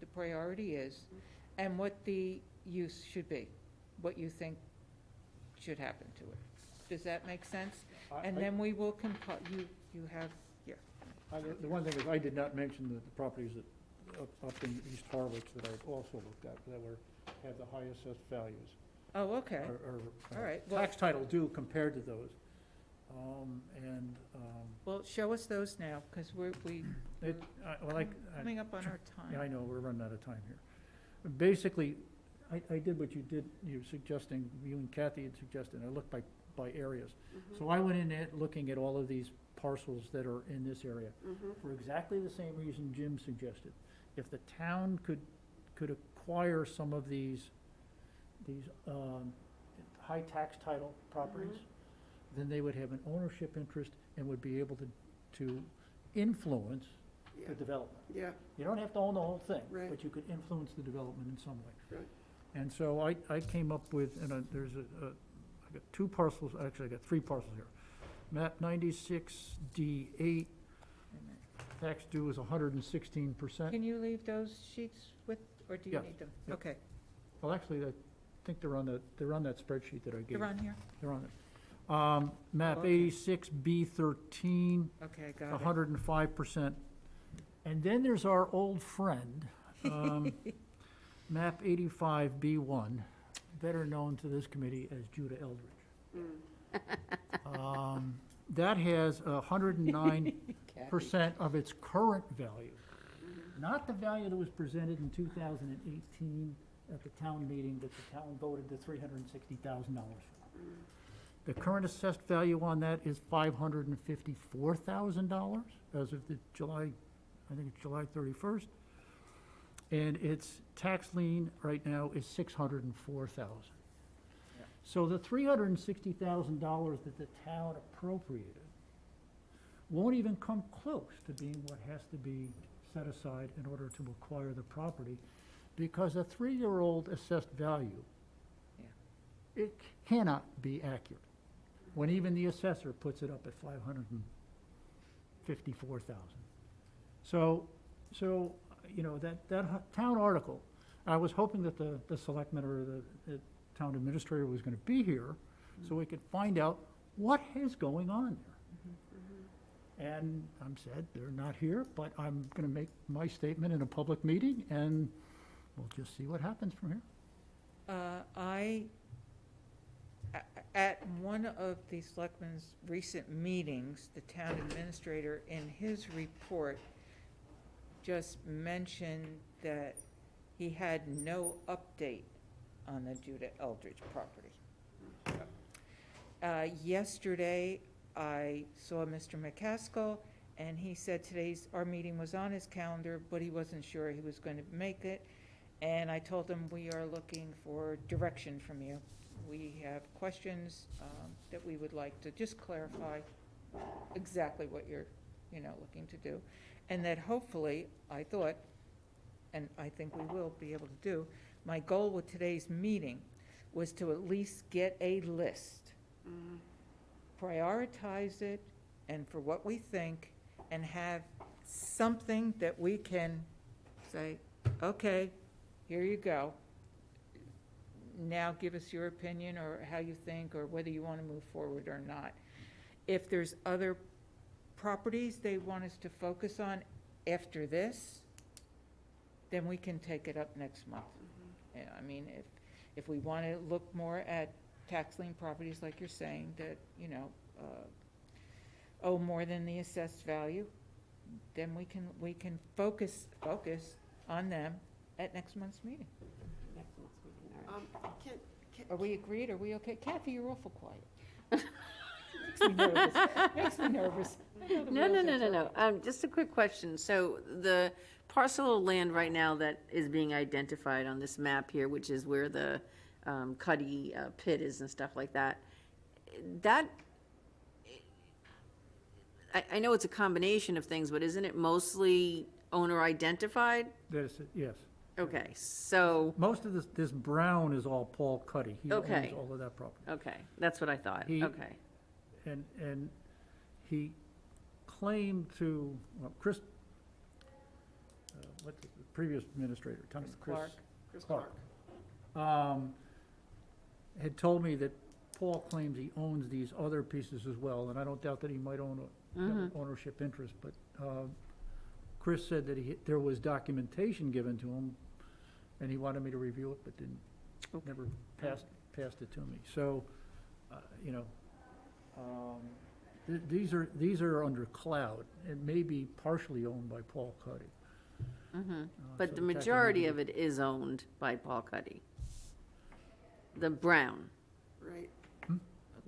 the priority is, and what the use should be, what you think should happen to it. Does that make sense? And then we will compile, you have, The one thing is, I did not mention the properties that, up in East Harwich that I've also looked at, that have the highest assessed values. oh, okay, Or all right. Well, tax title due compared to those. well, show us those now, because we're Well, coming up on our yeah, I time. know, we're running out of time here. basically, I did what you did, you suggesting, you and Kathy had suggested, I looked by areas. So I went in there looking at all of these parcels that are in this area, for exactly the same reason Jim suggested. If the town could acquire some of these high tax title properties, then they would have an ownership interest and would be able to influence Yeah. the development. Yeah, You don't have to own the whole thing, Right. but you could influence the development in some way. Right. And so I came up with, and there's I got two parcels, actually I got three parcels here. Map 96D8, tax due is 116%. Can you leave those sheets with, or do you Yes. need them? Yep. Okay, Well, actually, I think they're on that spreadsheet that I gave. they're on here? They're on it. Map Okay. 86B13, Okay, got it. 105%. And then there's our old friend, map 85B1, better known to this committee as Judah Eldridge. That has 109% of its current value, not the value that was presented in 2018 at the town meeting that the town voted the $360,000 for. The current assessed value on that is $554,000 as of the July, I think it's July 31st. And its tax lien right now is $604,000. So the $360,000 that the town appropriated won't even come close to being what has to be set aside in order to acquire the property, because a 3-year-old assessed value, it cannot be accurate, when even the assessor puts it up at $554,000. So, you know, that town article, I was hoping that the selectman or the town administrator was gonna be here, so we could find out what is going on there. And I'm sad they're not here, but I'm gonna make my statement in a public meeting, and we'll just see what happens from here. At one of the selectmen's recent meetings, the town administrator, in his report, just mentioned that he had no update on the Judah Eldridge property. Yesterday, I saw Mr. McCaskill, and he said our meeting was on his calendar, but he wasn't sure he was going to make it. And I told him, we are looking for direction from you. We have questions that we would like to just clarify exactly what you're, looking to do. And that hopefully, I thought, and I think we will be able to do, my goal with today's meeting was to at least get a list, prioritize it, and for what we think, and have something that we can say, okay, here you go. Now give us your opinion, or how you think, or whether you want to move forward or not. If there's other properties they want us to focus on after this, then we can take it up next month. Yeah, I mean, if we want to look more at tax lien properties, like you're saying, that, owe more than the assessed value, then we can focus on them at next month's meeting. Next month's meeting, all right. Are we agreed? Are we okay? Kathy, you're awful quiet. Makes me nervous. I know the No, rules no, are no, no, no. tough. Just a quick question. So the parcel of land right now that is being identified on this map here, which is where the Cuddy pit is and stuff like that, I know it's a combination of things, but isn't it mostly owner identified? That is, yes. Okay, so, Most of this brown is all Paul Cuddy. He Okay. owns all of that property. okay, that's what I thought. He- Okay. And he claimed to, well, Chris, what's the previous administrator? Clark. Chris Clark. Had told me that Paul claims he owns these other pieces as well, and I don't doubt that he might own have an ownership interest, but Chris said that there was documentation given to him, and he wanted me to review it, but never passed it to me. So, these are under cloud. It may be partially owned by Paul Cuddy. But the majority of it is owned by Paul Cuddy. The brown, Right. the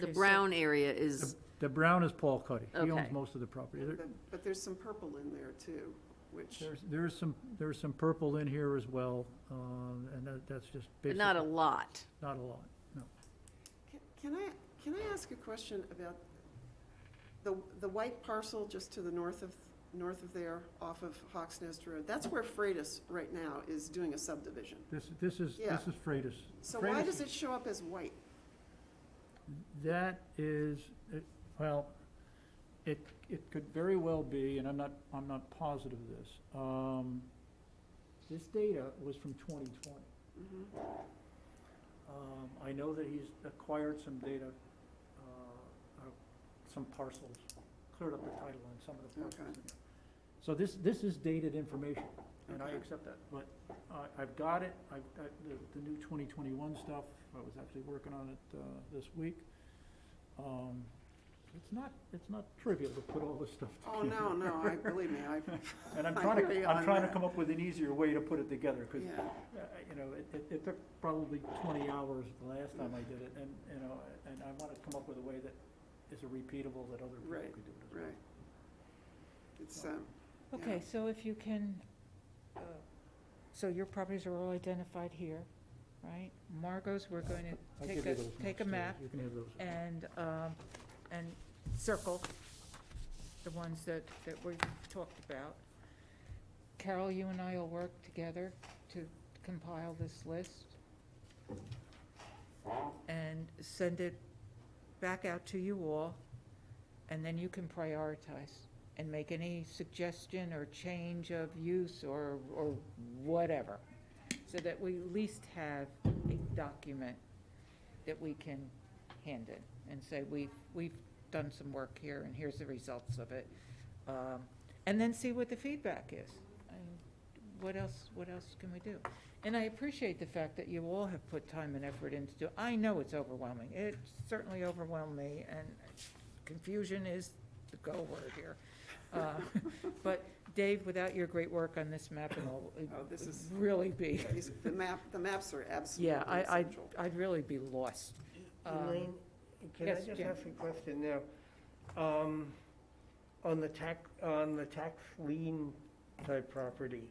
Okay, so- brown area is, The brown is Paul Cuddy. He owns Okay. most of the property. But there's some purple in there too, which, There's some purple in here as well, and that's just but basically. not a lot. Not a lot, no. can I ask a question about the white parcel just to the north of there, off of Hawks Nest Road? That's where Freitas right now is doing a subdivision. This is Yeah. Freitas. So why Freitas- does it show up as white? That is, well, it could very well be, and I'm not positive of this. This data was from 2020. Mhm. I know that he's acquired some data, some parcels, cleared up the title on some of the parcels. Okay. So this is dated information, and I Okay. accept that, but I've got it, the new 2021 stuff, I was actually working on it this week. It's not trivial to put all this stuff Oh, together. no, believe me, And I'm I trying hear you I'm on trying to that. come up with an easier way to put it together, because, yeah, it took probably 20 hours the last time I did it, and, and I want to come up with a way that is repeatable, that other people Right, could do it as well. right. It's, Okay, Yeah. so if you can, so your properties are all identified here, right? Margot's, we're going I'll to give you those take a maps, map too. You can have those. and circle the ones that we've talked about. Carol, you and I will work together to compile this list and send it back out to you all, and then you can prioritize and make any suggestion or change of use or whatever, so that we at least have a document that we can hand in and say, we've done some work here, and here's the results of it. And then see what the feedback is. I mean, what else can we do? And I appreciate the fact that you all have put time and effort into, I know it's overwhelming. It certainly overwhelmed me, and confusion is the go word here. But Dave, without your great work on this map, and all, it Oh, this would is- really be, the maps are absolutely yeah, essential. I'd really be lost. Elaine, can I yes, just Jim. ask a question now? On the tax lien type property,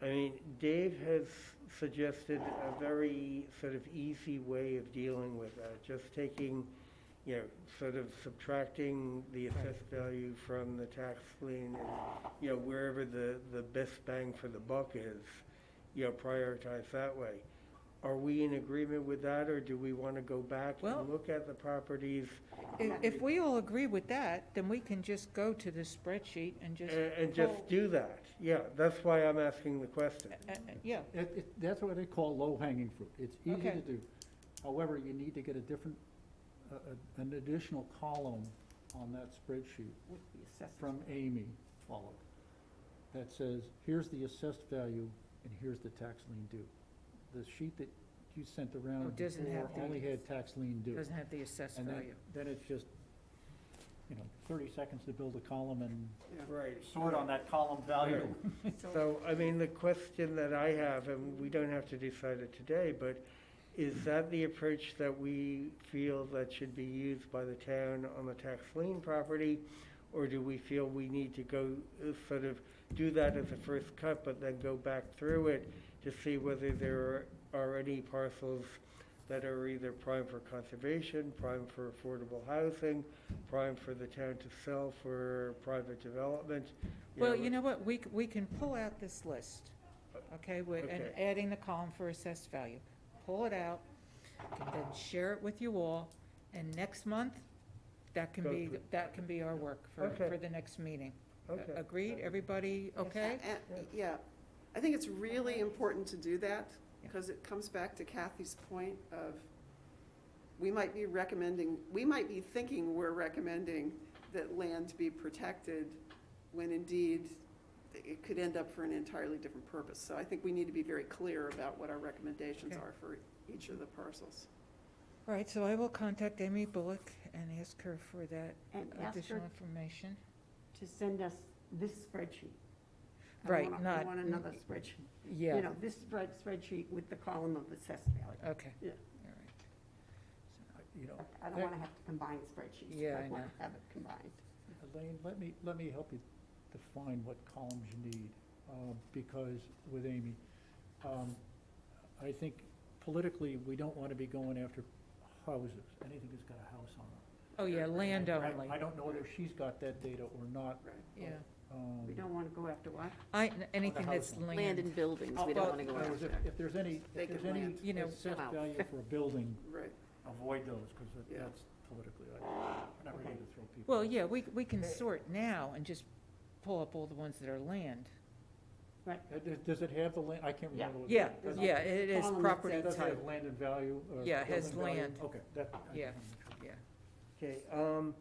I mean, Dave has suggested a very sort of easy way of dealing with that, just taking, sort of subtracting the assessed value from the tax lien, and, wherever the best bang for the buck is, prioritize that way. Are we in agreement with that, or do we want to go back Well- and look at the properties? If we all agree with that, then we can just go to the spreadsheet and just. And just pull- do that? Yeah, that's why I'm asking the question. Yeah, That's what they call low-hanging fruit. It's easy Okay. to do. However, you need to get a different, an additional column on that spreadsheet With the assessment. from Amy followed, that says, here's the assessed value and here's the tax lien due. The sheet that you sent Oh, around it doesn't before have the- only had tax lien due. doesn't have the assessed And value. then it's just, 30 seconds to build a column and Right. sort on that column value. So, I mean, the question that I have, and we don't have to decide it today, but is that the approach that we feel that should be used by the town on the tax lien property? Or do we feel we need to go, sort of do that as a first cut, but then go back through it to see whether there are any parcels that are either prime for conservation, prime for affordable housing, prime for the town to sell for private development? Well, you know what, we can pull out this list, okay, and Okay. adding the column for assessed value. Pull it out, and then share it with you all, and next month, that can Go be, through. our work Okay. for the next meeting. Okay. Agreed, everybody okay? Yeah, I think it's really important to do that, because it comes back to Kathy's point of, we might be thinking we're recommending that land be protected, when indeed it could end up for an entirely different purpose. So I think we need to be very clear about what our recommendations Okay. are for each of the parcels. All right, so I will contact Amy Bullock and ask her for that And ask additional her information. to send us this spreadsheet. Right, I not- don't want another spreadsheet. Yeah, You know, this spreadsheet with the column of assessed value. okay. Yeah. All right. You know, I don't want to have to combine spreadsheets. Yeah, I want know. to have it combined. Elaine, let me help you define what columns you need, because with Amy, I think politically, we don't want to be going after houses, anything that's got a house on it. Oh, yeah, land only. I don't know whether she's got that data or not. Yeah. We don't want to go after what? Anything that's house. Land land. and buildings, we Oh, don't want to go In other words, after. if there's any, if there's Vacant any land. You know, assessed wow. value for a building, Right. avoid those, because Yeah. that's politically, I'm not ready to throw people. Well, out. yeah, we can sort now and just pull up all the ones that are land. Does it have the land, I can't Yeah. remember. what Yeah, does yeah, it is column that property says- Does it type. have land and value? Yeah, it has building value? land. Okay, that. I Yeah. just wanna make sure. Okay,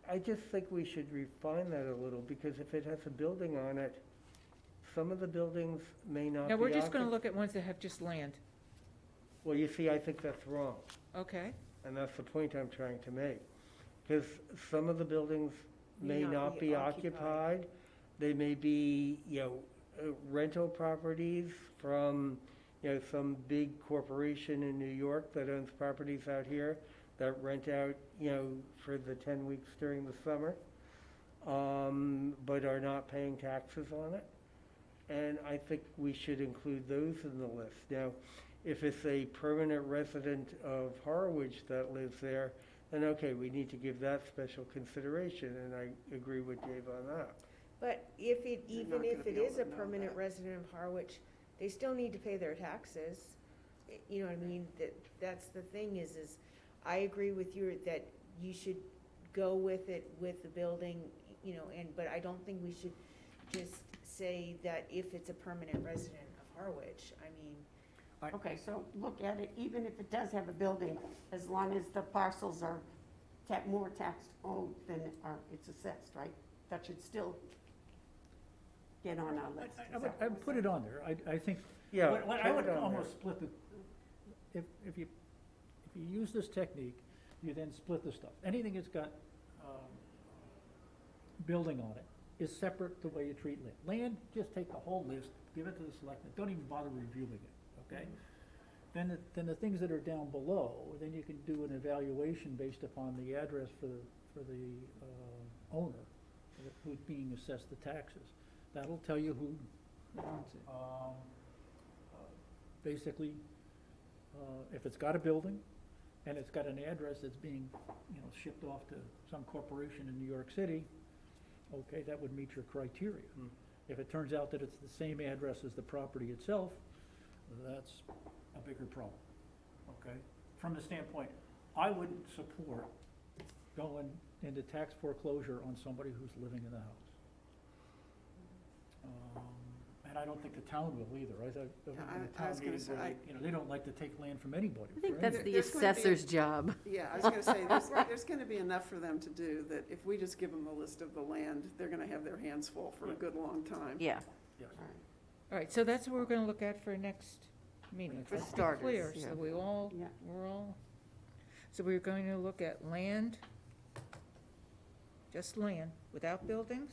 I just think we should refine that a little, because if it has a building on it, some of the buildings may not be. Now, we're just gonna occup- look at ones that have just land. Well, you see, I think that's wrong, Okay, and that's the point I'm trying to make. Because some of the buildings may not be occupied. They may be, rental properties from, some big corporation in New York that owns properties out here that rent out, for the 10 weeks during the summer, but are not paying taxes on it. And I think we should include those in the list. Now, if it's a permanent resident of Harwich that lives there, then okay, we need to give that special consideration, and I agree with Dave on that. But if it, You're even not if gonna it be able is to a know permanent that. resident of Harwich, they still need to pay their taxes. You know what I mean? That's the thing is I agree with you that you should go with it with the building, but I don't think we should just say that if it's a permanent resident of Harwich, I mean, Okay, so look at it, even if it does have a building, as long as the parcels are more tax owed than it's assessed, right? That should still get on our list. I would put it on there, I think. Yeah, I put would it on almost split the, if you use this technique, you then split the stuff. Anything that's got, building on it is separate the way you treat land. Land, just take the whole list, give it to the selectmen, don't even bother reviewing it, okay? Then the things that are down below, then you can do an evaluation based upon the address for the owner who's being assessed the taxes. That'll tell you who, basically, if it's got a building and it's got an address that's being, shipped off to some corporation in New York City, okay, that would meet your criteria. Hmm. If it turns out that it's the same address as the property itself, that's a bigger problem, okay? From the standpoint, I wouldn't support going into tax foreclosure on somebody who's living in the house. And I don't think the town will either. I thought, the I was town gonna meeting, say, they don't like to take land from anybody. I think for that's anything. the There's going to be a- assessor's job. Yeah, I was gonna say, there's gonna be enough for them to do, that if we just give them a list of the land, they're gonna have their hands full for a good long time. Yeah, Yes. all right, so that's what we're gonna look at for next meeting. For Let's be starters, clear, yeah. so Yeah. so we're going to look at land, just land, without buildings?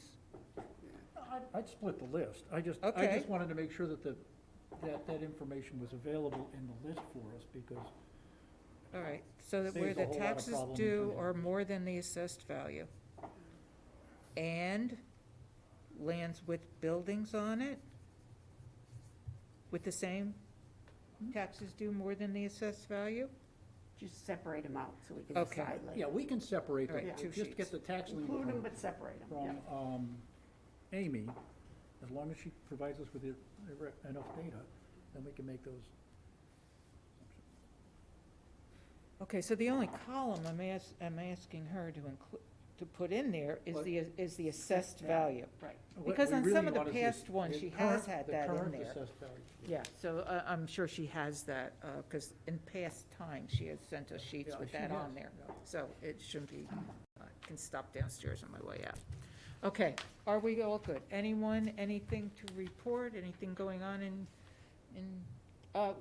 I'd split the list. I just Okay. wanted to make sure that that information was available in the list for us, because All right, so that where Saves a the whole lot of taxes problems due in- are more than the assessed value. And lands with buildings on it, with the same taxes due more than the assessed value? Just separate them out so we can Okay. decide later. yeah, we can separate All right, them. two Just get sheets. the tax lien Include them, from, but separate them, yeah. Amy, as long as she provides us with enough data, then we can make those. Okay, so the only column I'm asking her to include, to put in there is What? is the assessed value. Right. What Because we on really some of the want is the- past ones, the she has current- had the that in current there. assessed value. Yeah, so I'm sure she has that, because in past times, she has sent us sheets Yeah, with she that on has, there. yeah. So it shouldn't be, I can stop downstairs on my way out. Okay, are we all good? Anyone, anything to report, anything going on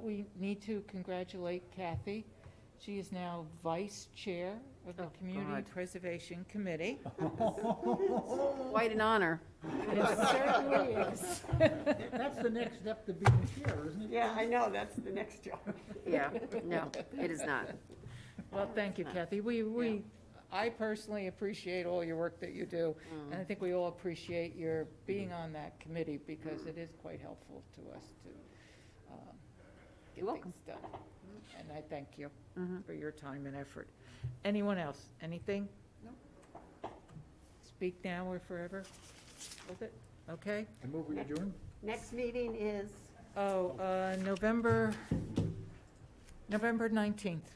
we need to congratulate Kathy. She is now vice chair of the Oh, Community God. Preservation Committee. Quite an honor. It certainly is. That's the next step to being chair, isn't it? Yeah, I know, that's the next job. Yeah, no, it is not. Well, thank you, Kathy. I personally appreciate all your work that you do, and I think we all appreciate your being on that committee, because it is quite helpful to us to get You're welcome. things done. And I thank you Mhm. for your time and effort. Anyone else? Anything? No. Speak now or forever? Was it? Okay. I move we adjourn? Next meeting is, Oh, November 19th.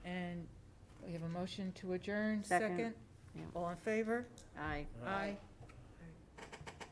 And we have a motion to adjourn. Second. Yeah. All in favor? Aye. Aye.